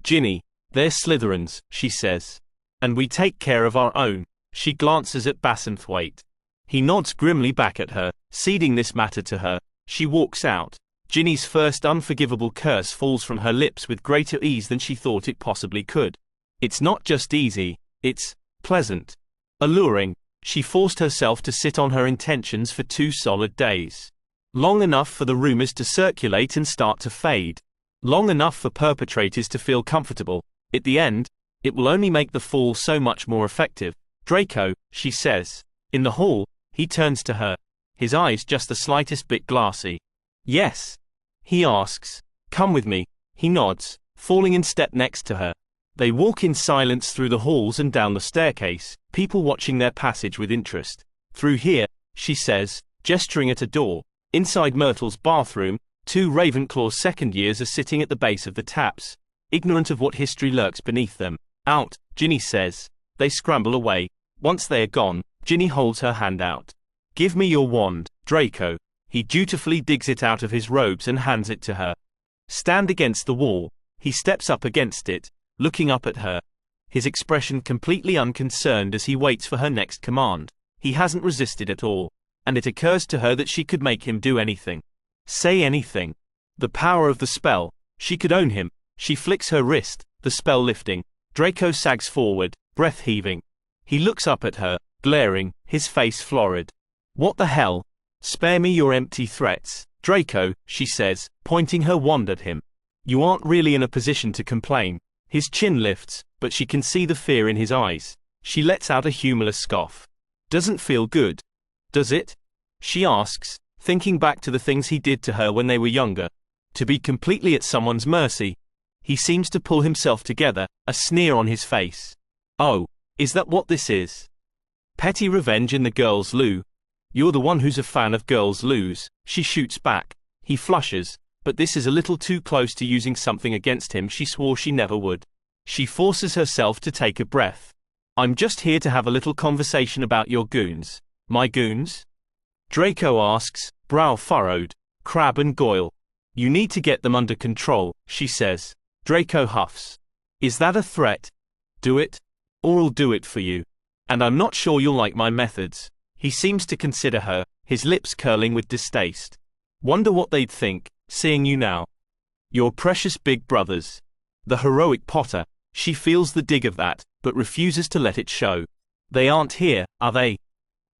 Ginny, they're Slytherins, she says. And we take care of our own. She glances at Bassenthwaite. He nods grimly back at her, ceding this matter to her. She walks out. Ginny's first unforgivable curse falls from her lips with greater ease than she thought it possibly could. It's not just easy, it's pleasant. Alluring. She forced herself to sit on her intentions for 2 solid days. Long enough for the rumors to circulate and start to fade. Long enough for perpetrators to feel comfortable. At the end, it will only make the fall so much more effective. Draco, she says. In the hall, he turns to her. His eyes just the slightest bit glassy. Yes. He asks. Come with me. He nods, falling in step next to her. They walk in silence through the halls and down the staircase, people watching their passage with interest. Through here, she says, gesturing at a door. Inside Myrtle's bathroom, 2 Ravenclaw second years are sitting at the base of the taps, ignorant of what history lurks beneath them. Out, Ginny says. They scramble away. Once they are gone, Ginny holds her hand out. Give me your wand, Draco. He dutifully digs it out of his robes and hands it to her. Stand against the wall. He steps up against it, looking up at her, his expression completely unconcerned as he waits for her next command. He hasn't resisted at all, and it occurs to her that she could make him do anything. Say anything. The power of the spell. She could own him. She flicks her wrist, the spell lifting. Draco sags forward, breath heaving. He looks up at her, glaring, his face florid. What the hell? Spare me your empty threats, Draco, she says, pointing her wand at him. You aren't really in a position to complain. His chin lifts, but she can see the fear in his eyes. She lets out a humorless scoff. Doesn't feel good. Does it? She asks, thinking back to the things he did to her when they were younger. To be completely at someone's mercy. He seems to pull himself together, a sneer on his face. Oh, is that what this is? Petty revenge in the girls' loo. You're the one who's a fan of girls' loos, she shoots back. He flushes, but this is a little too close to using something against him she swore she never would. She forces herself to take a breath. I'm just here to have a little conversation about your goons. My goons? Draco asks, brow furrowed. Crabbe and Goyle. You need to get them under control, she says. Draco huffs. Is that a threat? Do it? Or I'll do it for you. And I'm not sure you'll like my methods. He seems to consider her, his lips curling with distaste. Wonder what they'd think, seeing you now. Your precious big brothers. The heroic Potter. She feels the dig of that, but refuses to let it show. They aren't here, are they?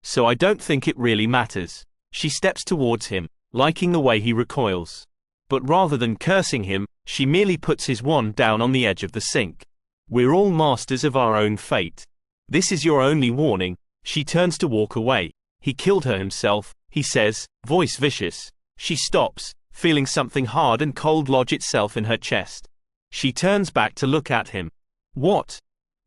So I don't think it really matters. She steps towards him, liking the way he recoils. But rather than cursing him, she merely puts his wand down on the edge of the sink. We're all masters of our own fate. This is your only warning. She turns to walk away. He killed her himself, he says, voice vicious. She stops, feeling something hard and cold lodge itself in her chest. She turns back to look at him. What?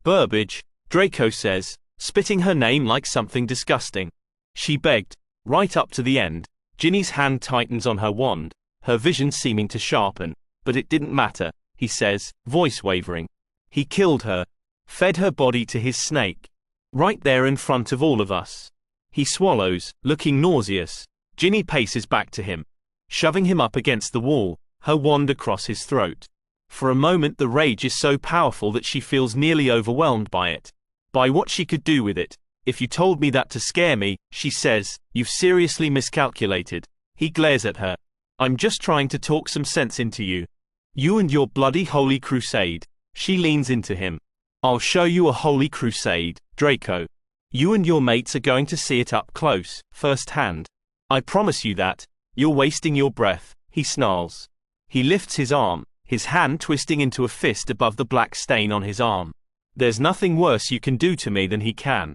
Burbage, Draco says, spitting her name like something disgusting. She begged, right up to the end. Ginny's hand tightens on her wand, her vision seeming to sharpen. But it didn't matter, he says, voice wavering. He killed her. Fed her body to his snake. Right there in front of all of us. He swallows, looking nauseous. Ginny paces back to him, shoving him up against the wall, her wand across his throat. For a moment the rage is so powerful that she feels nearly overwhelmed by it. By what she could do with it. If you told me that to scare me, she says, you've seriously miscalculated. He glares at her. I'm just trying to talk some sense into you. You and your bloody holy crusade. She leans into him. I'll show you a holy crusade, Draco. You and your mates are going to see it up close, firsthand. I promise you that. You're wasting your breath, he snarls. He lifts his arm, his hand twisting into a fist above the black stain on his arm. There's nothing worse you can do to me than he can.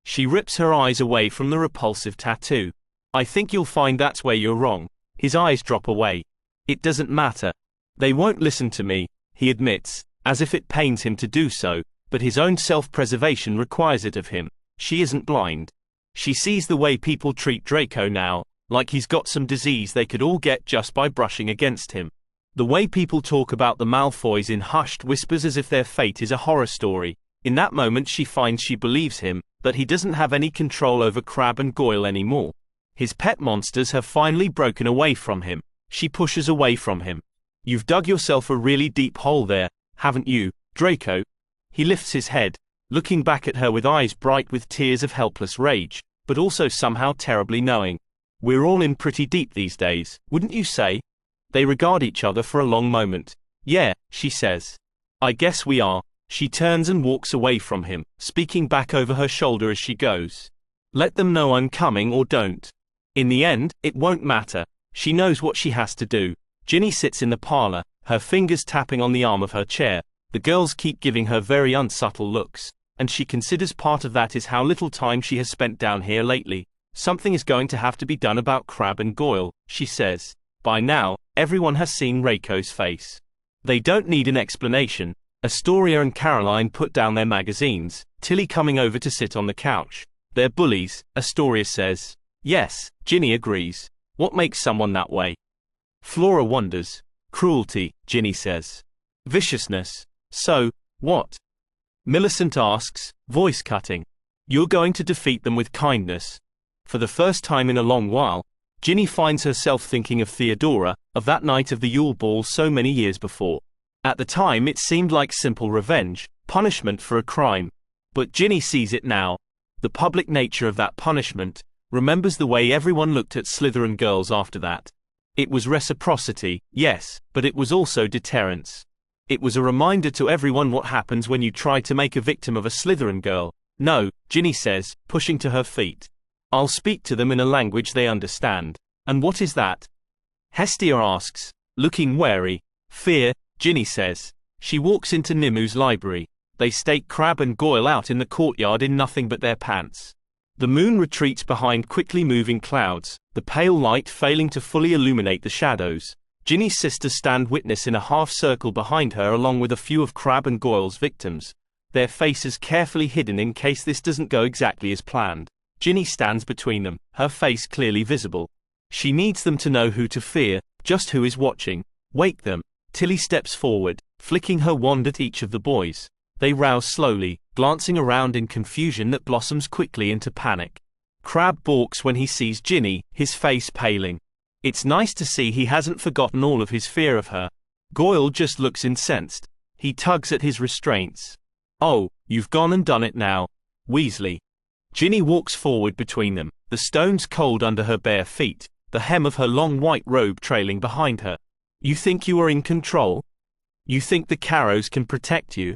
She rips her eyes away from the repulsive tattoo. I think you'll find that's where you're wrong. His eyes drop away. It doesn't matter. They won't listen to me, he admits, as if it pains him to do so, but his own self-preservation requires it of him. She isn't blind. She sees the way people treat Draco now, like he's got some disease they could all get just by brushing against him. The way people talk about the Malfoys in hushed whispers as if their fate is a horror story. In that moment she finds she believes him, but he doesn't have any control over Crabbe and Goyle anymore. His pet monsters have finally broken away from him. She pushes away from him. You've dug yourself a really deep hole there, haven't you, Draco? He lifts his head, looking back at her with eyes bright with tears of helpless rage, but also somehow terribly knowing. We're all in pretty deep these days, wouldn't you say? They regard each other for a long moment. Yeah, she says. I guess we are. She turns and walks away from him, speaking back over her shoulder as she goes. Let them know I'm coming or don't. In the end, it won't matter. She knows what she has to do. Ginny sits in the parlor, her fingers tapping on the arm of her chair. The girls keep giving her very unsubtle looks, and she considers part of that is how little time she has spent down here lately. Something is going to have to be done about Crabbe and Goyle, she says. By now, everyone has seen Draco's face. They don't need an explanation. Astoria and Caroline put down their magazines, Tilly coming over to sit on the couch. They're bullies, Astoria says. Yes, Ginny agrees. What makes someone that way? Flora wonders. Cruelty, Ginny says. Viciousness. So, what? Millicent asks, voice cutting. You're going to defeat them with kindness. For the first time in a long while, Ginny finds herself thinking of Theodora, of that night of the Yule Ball so many years before. At the time it seemed like simple revenge, punishment for a crime. But Ginny sees it now. The public nature of that punishment, remembers the way everyone looked at Slytherin girls after that. It was reciprocity, yes, but it was also deterrence. It was a reminder to everyone what happens when you try to make a victim of a Slytherin girl. No, Ginny says, pushing to her feet. I'll speak to them in a language they understand. And what is that? Hestia asks, looking wary. Fear, Ginny says. She walks into Nimu's library. They stake Crabbe and Goyle out in the courtyard in nothing but their pants. The moon retreats behind quickly moving clouds, the pale light failing to fully illuminate the shadows. Ginny's sisters stand witness in a half-circle behind her along with a few of Crabbe and Goyle's victims, their faces carefully hidden in case this doesn't go exactly as planned. Ginny stands between them, her face clearly visible. She needs them to know who to fear, just who is watching. Wake them. Tilly steps forward, flicking her wand at each of the boys. They rouse slowly, glancing around in confusion that blossoms quickly into panic. Crabbe balks when he sees Ginny, his face paling. It's nice to see he hasn't forgotten all of his fear of her. Goyle just looks incensed. He tugs at his restraints. Oh, you've gone and done it now, Weasley. Ginny walks forward between them, the stones cold under her bare feet, the hem of her long white robe trailing behind her. You think you are in control? You think the Carrows can protect you?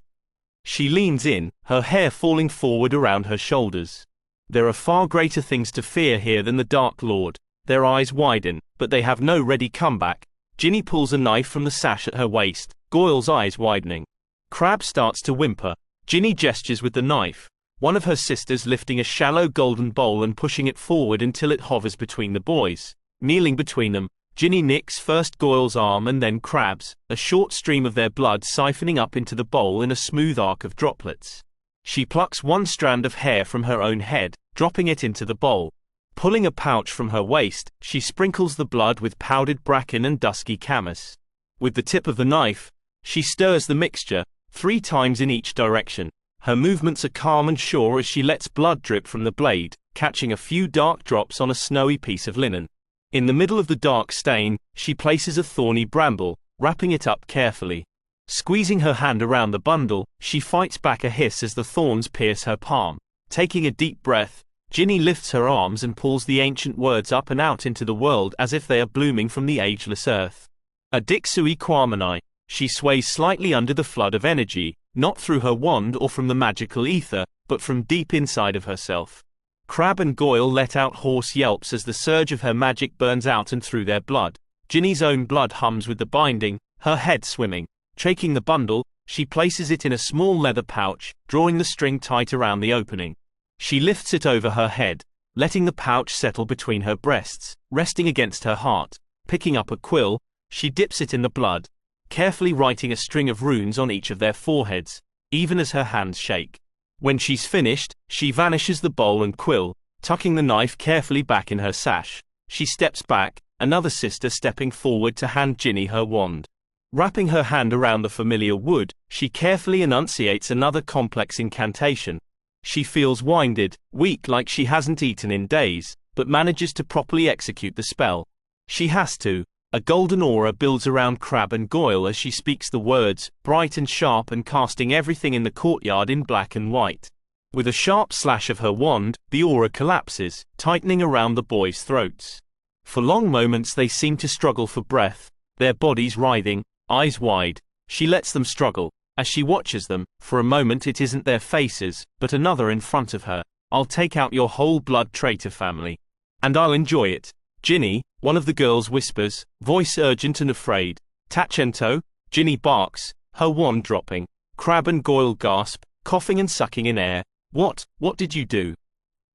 She leans in, her hair falling forward around her shoulders. There are far greater things to fear here than the Dark Lord. Their eyes widen, but they have no ready comeback. Ginny pulls a knife from the sash at her waist, Goyle's eyes widening. Crabbe starts to whimper. Ginny gestures with the knife, one of her sisters lifting a shallow golden bowl and pushing it forward until it hovers between the boys. Kneeling between them, Ginny nicks first Goyle's arm and then Crabbe's, a short stream of their blood siphoning up into the bowl in a smooth arc of droplets. She plucks one strand of hair from her own head, dropping it into the bowl. Pulling a pouch from her waist, she sprinkles the blood with powdered bracken and dusky camas. With the tip of the knife, she stirs the mixture, 3 times in each direction. Her movements are calm and sure as she lets blood drip from the blade, catching a few dark drops on a snowy piece of linen. In the middle of the dark stain, she places a thorny bramble, wrapping it up carefully. Squeezing her hand around the bundle, she fights back a hiss as the thorns pierce her palm. Taking a deep breath, Ginny lifts her arms and pulls the ancient words up and out into the world as if they are blooming from the ageless earth. Adixui Quamini. She sways slightly under the flood of energy, not through her wand or from the magical ether, but from deep inside of herself. Crab and Goyle let out hoarse yelps as the surge of her magic burns out and through their blood. Ginny's own blood hums with the binding, her head swimming. Taking the bundle, she places it in a small leather pouch, drawing the string tight around the opening. She lifts it over her head, letting the pouch settle between her breasts, resting against her heart. Picking up a quill, she dips it in the blood, carefully writing a string of runes on each of their foreheads, even as her hands shake. When she's finished, she vanishes the bowl and quill, tucking the knife carefully back in her sash. She steps back, another sister stepping forward to hand Ginny her wand. Wrapping her hand around the familiar wood, she carefully enunciates another complex incantation. She feels winded, weak like she hasn't eaten in days, but manages to properly execute the spell. She has to. A golden aura builds around Crab and Goyle as she speaks the words, bright and sharp and casting everything in the courtyard in black and white. With a sharp slash of her wand, the aura collapses, tightening around the boys' throats. For long moments they seem to struggle for breath, their bodies writhing, eyes wide. She lets them struggle. As she watches them, for a moment it isn't their faces, but another in front of her. I'll take out your whole blood traitor family. And I'll enjoy it. Ginny, one of the girls whispers, voice urgent and afraid. Tacento, Ginny barks, her wand dropping. Crab and Goyle gasp, coughing and sucking in air. What did you do?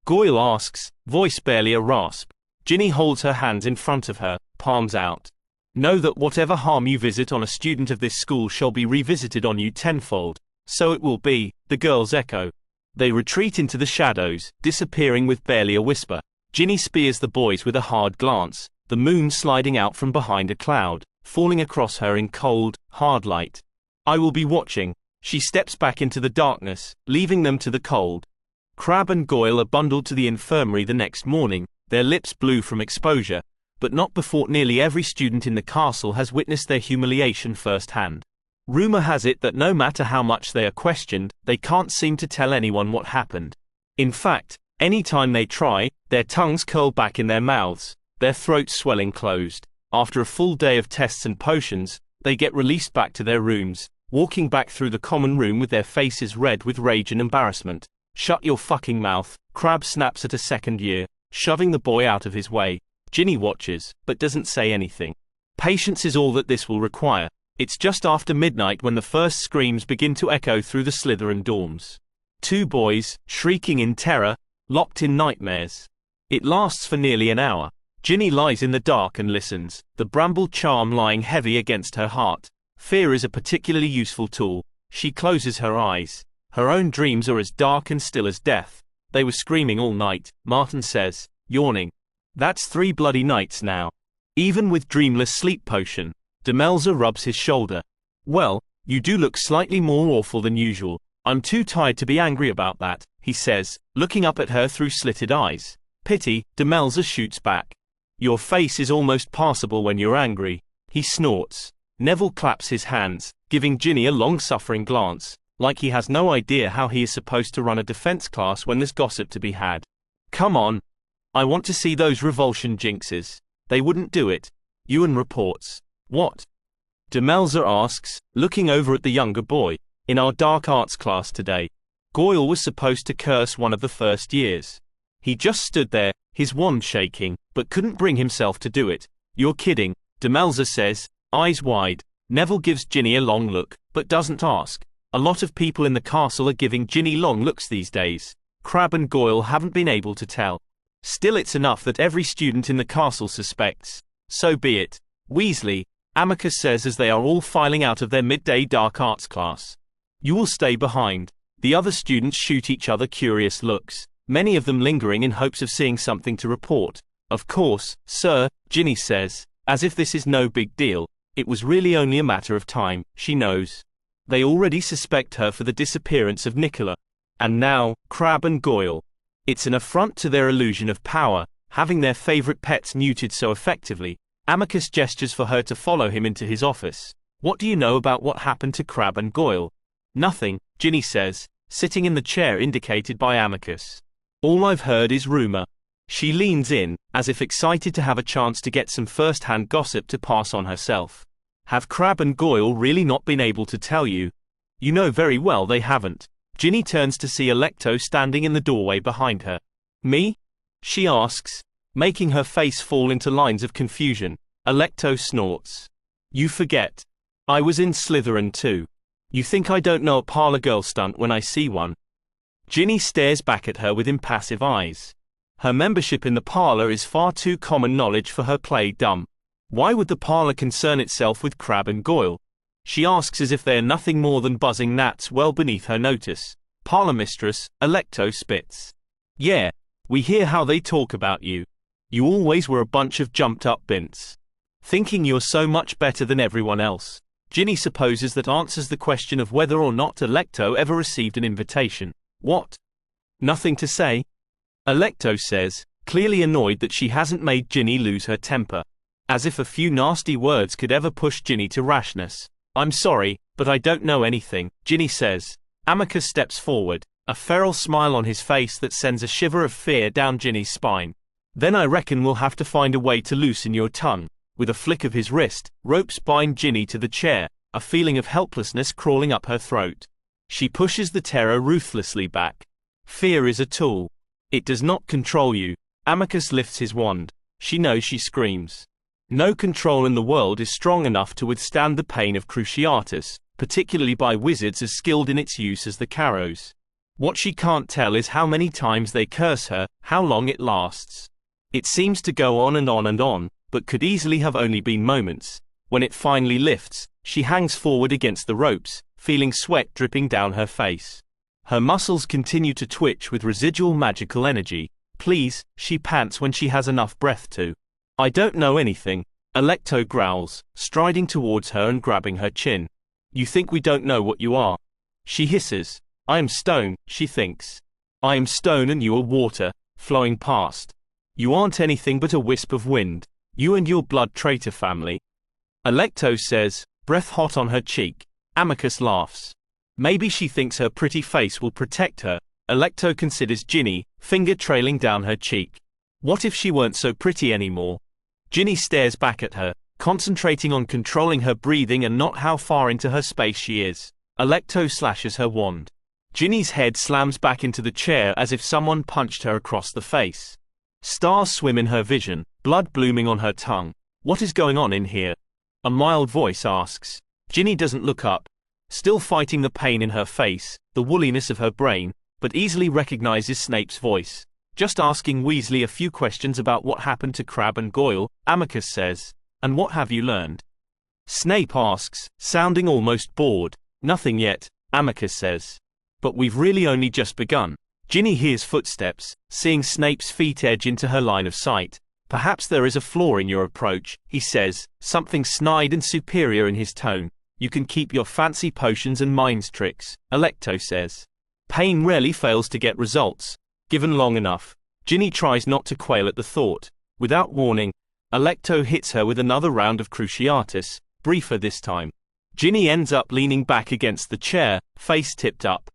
Goyle asks, voice barely a rasp. Ginny holds her hands in front of her, palms out. Know that whatever harm you visit on a student of this school shall be revisited on you tenfold. So it will be, the girls echo. They retreat into the shadows, disappearing with barely a whisper. Ginny spears the boys with a hard glance, the moon sliding out from behind a cloud, falling across her in cold, hard light. I will be watching. She steps back into the darkness, leaving them to the cold. Crab and Goyle are bundled to the infirmary the next morning, their lips blue from exposure, but not before nearly every student in the castle has witnessed their humiliation firsthand. Rumor has it that no matter how much they are questioned, they can't seem to tell anyone what happened. In fact, any time they try, their tongues curl back in their mouths, their throats swelling closed. After a full day of tests and potions, they get released back to their rooms, walking back through the common room with their faces red with rage and embarrassment. Shut your fucking mouth, Crab snaps at a second year, shoving the boy out of his way. Ginny watches, but doesn't say anything. Patience is all that this will require. It's just after midnight when the first screams begin to echo through the Slytherin dorms. Two boys, shrieking in terror, locked in nightmares. It lasts for nearly an hour. Ginny lies in the dark and listens, the bramble charm lying heavy against her heart. Fear is a particularly useful tool. She closes her eyes. Her own dreams are as dark and still as death. They were screaming all night, Martin says, yawning. That's 3 bloody nights now. Even with dreamless sleep potion. Demelza rubs his shoulder. Well, you do look slightly more awful than usual. I'm too tired to be angry about that, he says, looking up at her through slitted eyes. Pity, Demelza shoots back. Your face is almost passable when you're angry. He snorts. Neville claps his hands, giving Ginny a long-suffering glance, like he has no idea how he is supposed to run a defense class when there's gossip to be had. Come on. I want to see those revulsion jinxes. They wouldn't do it. Ewan reports. What? Demelza asks, looking over at the younger boy. In our dark arts class today, Goyle was supposed to curse one of the first years. He just stood there, his wand shaking, but couldn't bring himself to do it. You're kidding, Demelza says, eyes wide. Neville gives Ginny a long look, but doesn't ask. A lot of people in the castle are giving Ginny long looks these days. Crab and Goyle haven't been able to tell. Still, it's enough that every student in the castle suspects. So be it. Weasley, Amicus says as they are all filing out of their midday dark arts class. You will stay behind. The other students shoot each other curious looks, many of them lingering in hopes of seeing something to report. Of course, sir, Ginny says, as if this is no big deal. It was really only a matter of time, she knows. They already suspect her for the disappearance of Nicola. And now, Crab and Goyle. It's an affront to their illusion of power, having their favorite pets neutered so effectively. Amicus gestures for her to follow him into his office. What do you know about what happened to Crabbe and Goyle? Nothing, Ginny says, sitting in the chair indicated by Amicus. All I've heard is rumor. She leans in, as if excited to have a chance to get some first-hand gossip to pass on herself. Have Crabbe and Goyle really not been able to tell you? You know very well they haven't. Ginny turns to see Alecto standing in the doorway behind her. Me? She asks, making her face fall into lines of confusion. Alecto snorts. You forget. I was in Slytherin too. You think I don't know a parlor girl stunt when I see one? Ginny stares back at her with impassive eyes. Her membership in the parlor is far too common knowledge for her play dumb. Why would the parlor concern itself with Crabbe and Goyle? She asks as if they are nothing more than buzzing gnats well beneath her notice. Parlor mistress, Alecto spits. Yeah, we hear how they talk about you. You always were a bunch of jumped up bints. Thinking you're so much better than everyone else. Ginny supposes that answers the question of whether or not Alecto ever received an invitation. What? Nothing to say? Alecto says, clearly annoyed that she hasn't made Ginny lose her temper. As if a few nasty words could ever push Ginny to rashness. I'm sorry, but I don't know anything, Ginny says. Amicus steps forward, a feral smile on his face that sends a shiver of fear down Ginny's spine. Then I reckon we'll have to find a way to loosen your tongue. With a flick of his wrist, ropes bind Ginny to the chair, a feeling of helplessness crawling up her throat. She pushes the terror ruthlessly back. Fear is a tool. It does not control you. Amicus lifts his wand. She knows she screams. No control in the world is strong enough to withstand the pain of Cruciatus, particularly by wizards as skilled in its use as the Carrows. What she can't tell is how many times they curse her, how long it lasts. It seems to go on and on and on, but could easily have only been moments. When it finally lifts, she hangs forward against the ropes, feeling sweat dripping down her face. Her muscles continue to twitch with residual magical energy. Please, she pants when she has enough breath to. I don't know anything, Alecto growls, striding towards her and grabbing her chin. You think we don't know what you are? She hisses. I am stone, she thinks. I am stone and you are water, flowing past. You aren't anything but a wisp of wind. You and your blood traitor family. Alecto says, breath hot on her cheek. Amicus laughs. Maybe she thinks her pretty face will protect her. Alecto considers Ginny, finger trailing down her cheek. What if she weren't so pretty anymore? Ginny stares back at her, concentrating on controlling her breathing and not how far into her space she is. Alecto slashes her wand. Ginny's head slams back into the chair as if someone punched her across the face. Stars swim in her vision, blood blooming on her tongue. What is going on in here? A mild voice asks. Ginny doesn't look up, still fighting the pain in her face, the woolliness of her brain, but easily recognizes Snape's voice. Just asking Weasley a few questions about what happened to Crabbe and Goyle, Amicus says. And what have you learned? Snape asks, sounding almost bored. Nothing yet, Amicus says. But we've really only just begun. Ginny hears footsteps, seeing Snape's feet edge into her line of sight. Perhaps there is a flaw in your approach, he says, something snide and superior in his tone. You can keep your fancy potions and mind tricks, Alecto says. Pain rarely fails to get results. Given long enough. Ginny tries not to quail at the thought. Without warning, Alecto hits her with another round of Cruciatus, briefer this time. Ginny ends up leaning back against the chair, face tipped up.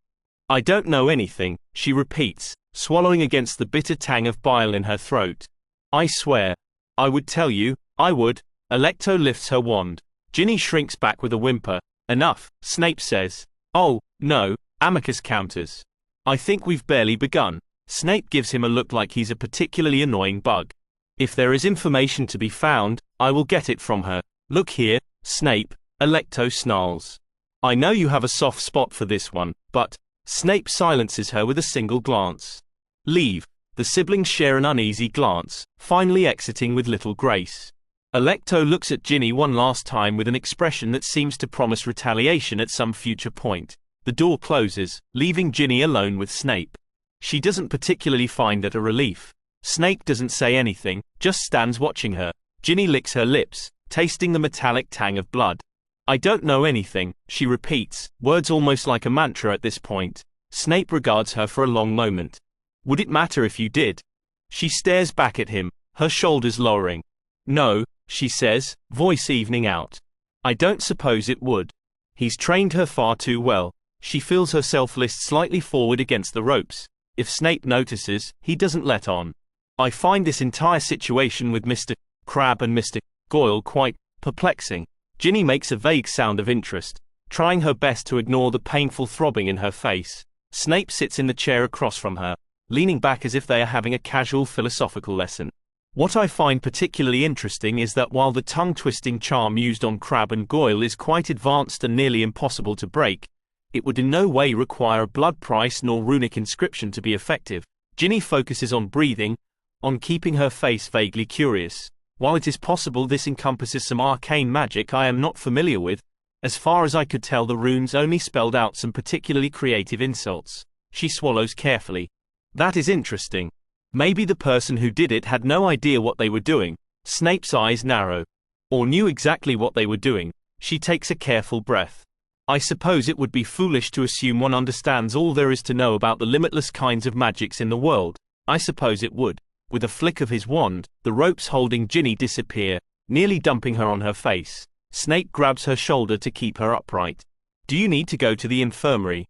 I don't know anything, she repeats, swallowing against the bitter tang of bile in her throat. I swear. I would tell you, I would. Alecto lifts her wand. Ginny shrinks back with a whimper. Enough, Snape says. Oh, no, Amicus counters. I think we've barely begun. Snape gives him a look like he's a particularly annoying bug. If there is information to be found, I will get it from her. Look here, Snape, Alecto snarls. I know you have a soft spot for this one, but... Snape silences her with a single glance. Leave. The siblings share an uneasy glance, finally exiting with little grace. Alecto looks at Ginny one last time with an expression that seems to promise retaliation at some future point. The door closes, leaving Ginny alone with Snape. She doesn't particularly find that a relief. Snape doesn't say anything, just stands watching her. Ginny licks her lips, tasting the metallic tang of blood. I don't know anything, she repeats, words almost like a mantra at this point. Snape regards her for a long moment. Would it matter if you did? She stares back at him, her shoulders lowering. No, she says, voice evening out. I don't suppose it would. He's trained her far too well. She feels herself list slightly forward against the ropes. If Snape notices, he doesn't let on. I find this entire situation with Mr. Crabbe and Mr. Goyle quite perplexing. Ginny makes a vague sound of interest, trying her best to ignore the painful throbbing in her face. Snape sits in the chair across from her, leaning back as if they are having a casual philosophical lesson. What I find particularly interesting is that while the tongue-twisting charm used on Crabbe and Goyle is quite advanced and nearly impossible to break, it would in no way require a blood price nor runic inscription to be effective. Ginny focuses on breathing, on keeping her face vaguely curious. While it is possible this encompasses some arcane magic I am not familiar with, as far as I could tell the runes only spelled out some particularly creative insults. She swallows carefully. That is interesting. Maybe the person who did it had no idea what they were doing. Snape's eyes narrow. Or knew exactly what they were doing. She takes a careful breath. I suppose it would be foolish to assume one understands all there is to know about the limitless kinds of magics in the world. I suppose it would. With a flick of his wand, the ropes holding Ginny disappear, nearly dumping her on her face. Snape grabs her shoulder to keep her upright. Do you need to go to the infirmary?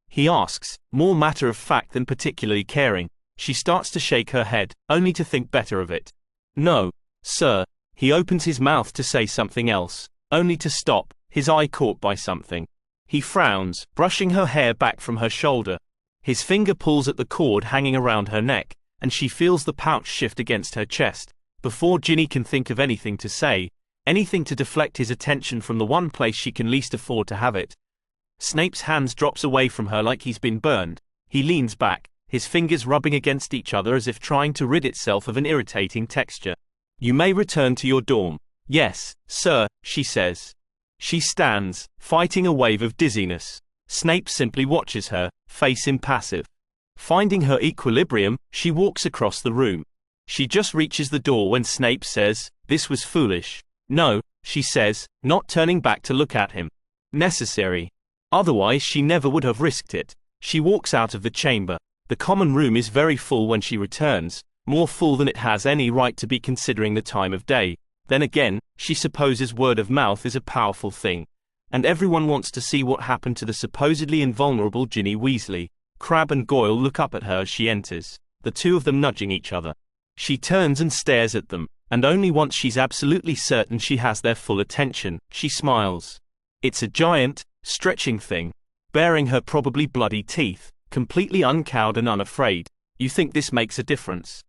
He asks, more matter of fact than particularly caring. She starts to shake her head, only to think better of it. No, sir. He opens his mouth to say something else, only to stop, his eye caught by something. He frowns, brushing her hair back from her shoulder. His finger pulls at the cord hanging around her neck, and she feels the pouch shift against her chest. Before Ginny can think of anything to say, anything to deflect his attention from the one place she can least afford to have it, Snape's hands drops away from her like he's been burned. He leans back, his fingers rubbing against each other as if trying to rid itself of an irritating texture. You may return to your dorm. Yes, sir, she says. She stands, fighting a wave of dizziness. Snape simply watches her, face impassive. Finding her equilibrium, she walks across the room. She just reaches the door when Snape says, "This was foolish." "No," she says, not turning back to look at him. "Necessary. Otherwise she never would have risked it." She walks out of the chamber. The common room is very full when she returns, more full than it has any right to be considering the time of day. Then again, she supposes word of mouth is a powerful thing, and everyone wants to see what happened to the supposedly invulnerable Ginny Weasley. Crabbe and Goyle look up at her as she enters, the two of them nudging each other. She turns and stares at them, and only once she's absolutely certain she has their full attention, she smiles. It's a giant, stretching thing, baring her probably bloody teeth, completely uncowed and unafraid. You think this makes a difference?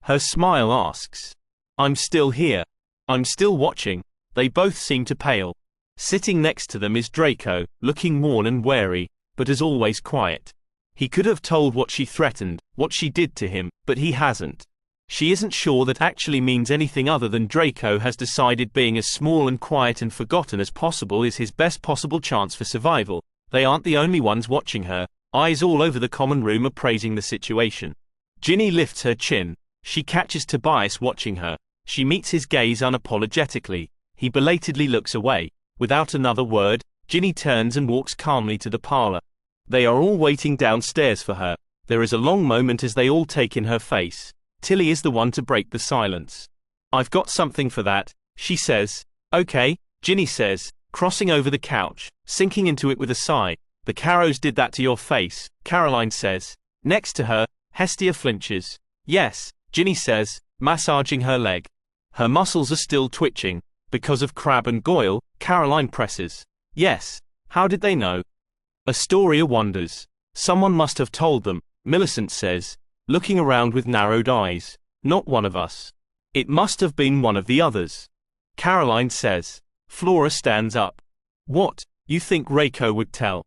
Her smile asks. I'm still here. I'm still watching. They both seem to pale. Sitting next to them is Draco, looking worn and wary, but as always quiet. He could have told what she threatened, what she did to him, but he hasn't. She isn't sure that actually means anything other than Draco has decided being as small and quiet and forgotten as possible is his best possible chance for survival. They aren't the only ones watching her, eyes all over the common room appraising the situation. Ginny lifts her chin. She catches Tobias watching her. She meets his gaze unapologetically. He belatedly looks away. Without another word, Ginny turns and walks calmly to the parlor. They are all waiting downstairs for her. There is a long moment as they all take in her face. Tilly is the one to break the silence. I've got something for that, she says. Okay, Ginny says, crossing over the couch, sinking into it with a sigh. The Carrows did that to your face, Caroline says. Next to her, Hestia flinches. Yes, Ginny says, massaging her leg. Her muscles are still twitching. Because of Crabbe and Goyle, Caroline presses. Yes, how did they know? Astoria wonders. Someone must have told them, Millicent says, looking around with narrowed eyes. Not one of us. It must have been one of the others. Caroline says. Flora stands up. What, you think Draco would tell?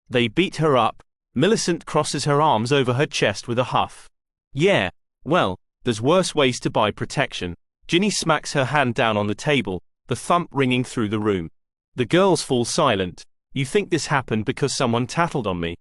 They beat her up. Millicent crosses her arms over her chest with a huff. Yeah, well, there's worse ways to buy protection. Ginny smacks her hand down on the table, the thump ringing through the room. The girls fall silent. You think this happened because someone tattled on me?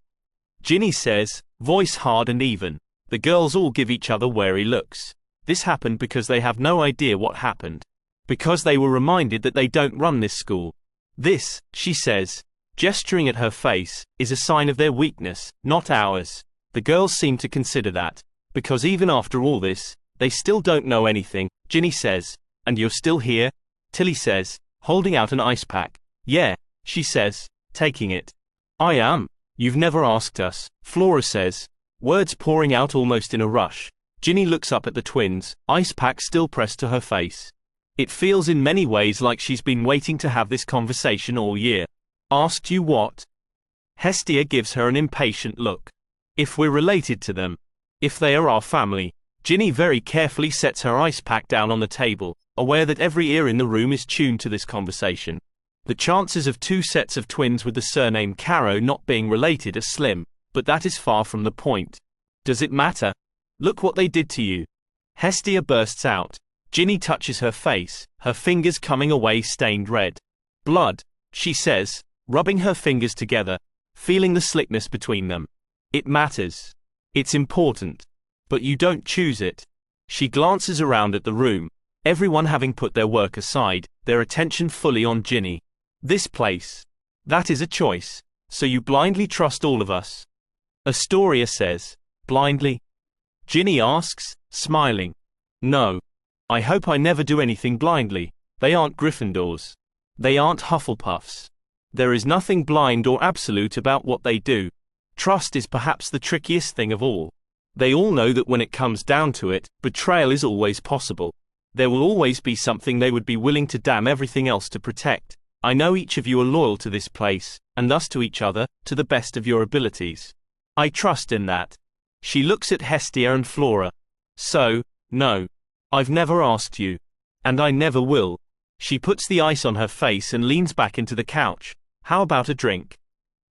Ginny says, voice hard and even. The girls all give each other wary looks. This happened because they have no idea what happened. Because they were reminded that they don't run this school. This, she says, gesturing at her face, is a sign of their weakness, not ours. The girls seem to consider that. Because even after all this, they still don't know anything, Ginny says. And you're still here? Tilly says, holding out an ice pack. Yeah, she says, taking it. I am. You've never asked us, Flora says, words pouring out almost in a rush. Ginny looks up at the twins, ice pack still pressed to her face. It feels in many ways like she's been waiting to have this conversation all year. Asked you what? Hestia gives her an impatient look. If we're related to them. If they are our family. Ginny very carefully sets her ice pack down on the table, aware that every ear in the room is tuned to this conversation. The chances of two sets of twins with the surname Caro not being related are slim, but that is far from the point. Does it matter? Look what they did to you. Hestia bursts out. Ginny touches her face, her fingers coming away stained red. Blood, she says, rubbing her fingers together, feeling the slickness between them. It matters. It's important. But you don't choose it. She glances around at the room, everyone having put their work aside, their attention fully on Ginny. This place. That is a choice. So you blindly trust all of us? Astoria says. Blindly? Ginny asks, smiling. No. I hope I never do anything blindly. They aren't Gryffindors. They aren't Hufflepuffs. There is nothing blind or absolute about what they do. Trust is perhaps the trickiest thing of all. They all know that when it comes down to it, betrayal is always possible. There will always be something they would be willing to damn everything else to protect. I know each of you are loyal to this place, and thus to each other, to the best of your abilities. I trust in that. She looks at Hestia and Flora. So, no. I've never asked you. And I never will. She puts the ice on her face and leans back into the couch. How about a drink?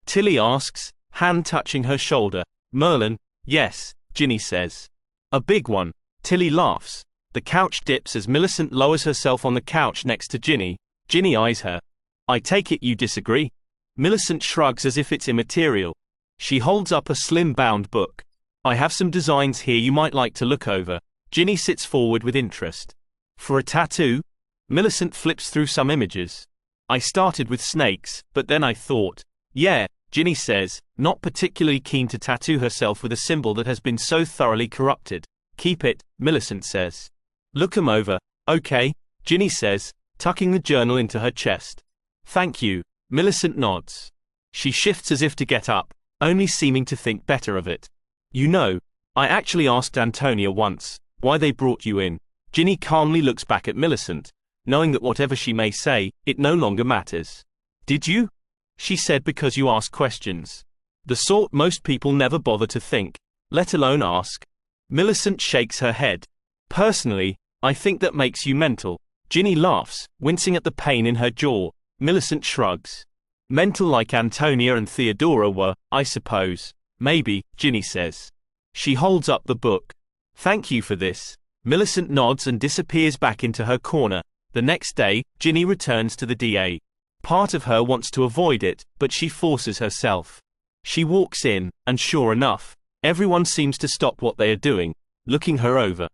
Tilly asks, hand touching her shoulder. Merlin, yes, Ginny says. A big one. Tilly laughs. The couch dips as Millicent lowers herself on the couch next to Ginny. Ginny eyes her. I take it you disagree? Millicent shrugs as if it's immaterial. She holds up a slim-bound book. I have some designs here you might like to look over. Ginny sits forward with interest. For a tattoo? Millicent flips through some images. I started with snakes, but then I thought. Yeah, Ginny says, not particularly keen to tattoo herself with a symbol that has been so thoroughly corrupted. Keep it, Millicent says. Look 'em over. Okay, Ginny says, tucking the journal into her chest. Thank you, Millicent nods. She shifts as if to get up, only seeming to think better of it. You know, I actually asked Antonia once, why they brought you in. Ginny calmly looks back at Millicent, knowing that whatever she may say, it no longer matters. Did you? She said because you ask questions. The sort most people never bother to think, let alone ask. Millicent shakes her head. Personally, I think that makes you mental. Ginny laughs, wincing at the pain in her jaw. Millicent shrugs. Mental like Antonia and Theodora were, I suppose. Maybe, Ginny says. She holds up the book. Thank you for this. Millicent nods and disappears back into her corner. The next day, Ginny returns to the DA. Part of her wants to avoid it, but she forces herself. She walks in, and sure enough, everyone seems to stop what they are doing, looking her over.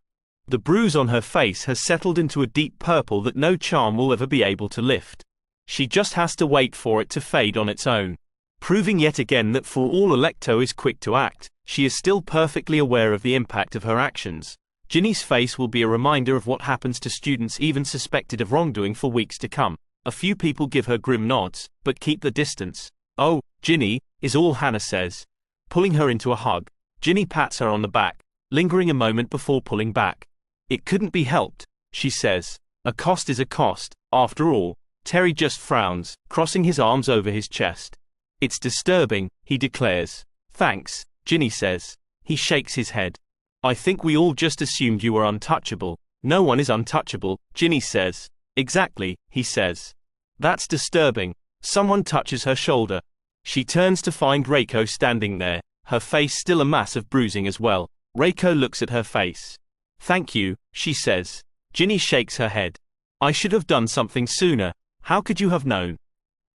The bruise on her face has settled into a deep purple that no charm will ever be able to lift. She just has to wait for it to fade on its own. Proving yet again that for all Alecto is quick to act, she is still perfectly aware of the impact of her actions. Ginny's face will be a reminder of what happens to students even suspected of wrongdoing for weeks to come. A few people give her grim nods, but keep the distance. Oh, Ginny, is all Hannah says. Pulling her into a hug, Ginny pats her on the back, lingering a moment before pulling back. It couldn't be helped, she says. A cost is a cost, after all. Terry just frowns, crossing his arms over his chest. It's disturbing, he declares. Thanks, Ginny says. He shakes his head. I think we all just assumed you were untouchable. No one is untouchable, Ginny says. Exactly, he says. That's disturbing. Someone touches her shoulder. She turns to find Reiko standing there, her face still a mass of bruising as well. Reiko looks at her face. Thank you, she says. Ginny shakes her head. I should have done something sooner. How could you have known?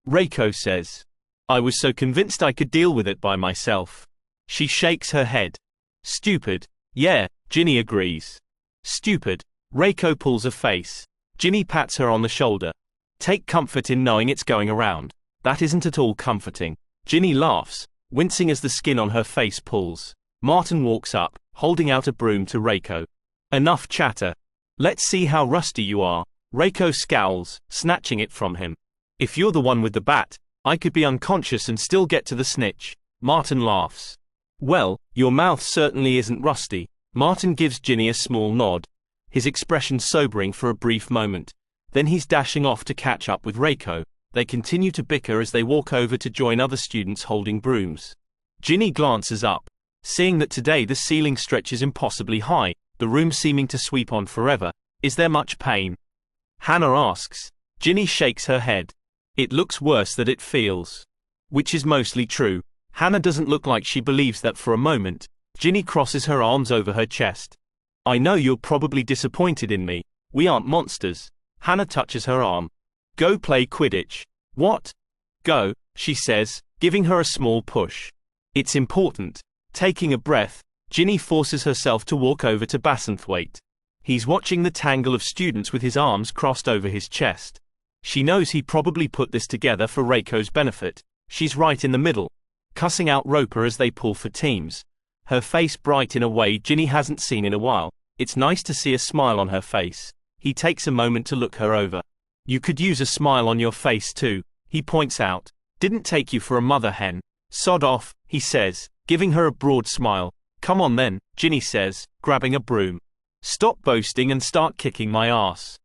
Reiko says. I was so convinced I could deal with it by myself. She shakes her head. Stupid. Yeah, Ginny agrees. Stupid. Reiko pulls a face. Ginny pats her on the shoulder. Take comfort in knowing it's going around. That isn't at all comforting. Ginny laughs, wincing as the skin on her face pulls. Martin walks up, holding out a broom to Reiko. Enough chatter. Let's see how rusty you are. Reiko scowls, snatching it from him. If you're the one with the bat, I could be unconscious and still get to the snitch. Martin laughs. Well, your mouth certainly isn't rusty. Martin gives Ginny a small nod, his expression sobering for a brief moment. Then he's dashing off to catch up with Reiko. They continue to bicker as they walk over to join other students holding brooms. Ginny glances up, seeing that today the ceiling stretches impossibly high, the room seeming to sweep on forever. Is there much pain? Hannah asks. Ginny shakes her head. It looks worse than it feels. Which is mostly true. Hannah doesn't look like she believes that for a moment. Ginny crosses her arms over her chest. I know you're probably disappointed in me. We aren't monsters. Hannah touches her arm. Go play Quidditch. What? Go, she says, giving her a small push. It's important. Taking a breath, Ginny forces herself to walk over to Bassenthwaite. He's watching the tangle of students with his arms crossed over his chest. She knows he probably put this together for Reiko's benefit. She's right in the middle, cussing out Roper as they pull for teams. Her face bright in a way Ginny hasn't seen in a while. It's nice to see a smile on her face. He takes a moment to look her over. You could use a smile on your face too, he points out. Didn't take you for a mother hen. Sod off, he says, giving her a broad smile. Come on then, Ginny says, grabbing a broom. Stop boasting and start kicking my ass.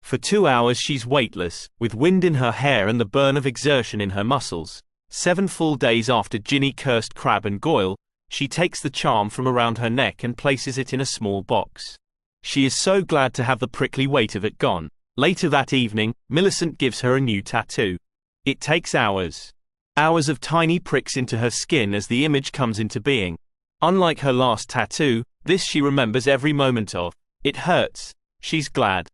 For 2 hours she's weightless, with wind in her hair and the burn of exertion in her muscles. 7 full days after Ginny cursed Crabbe and Goyle, she takes the charm from around her neck and places it in a small box. She is so glad to have the prickly weight of it gone. Later that evening, Millicent gives her a new tattoo. It takes hours. Hours of tiny pricks into her skin as the image comes into being. Unlike her last tattoo, this she remembers every moment of. It hurts. She's glad.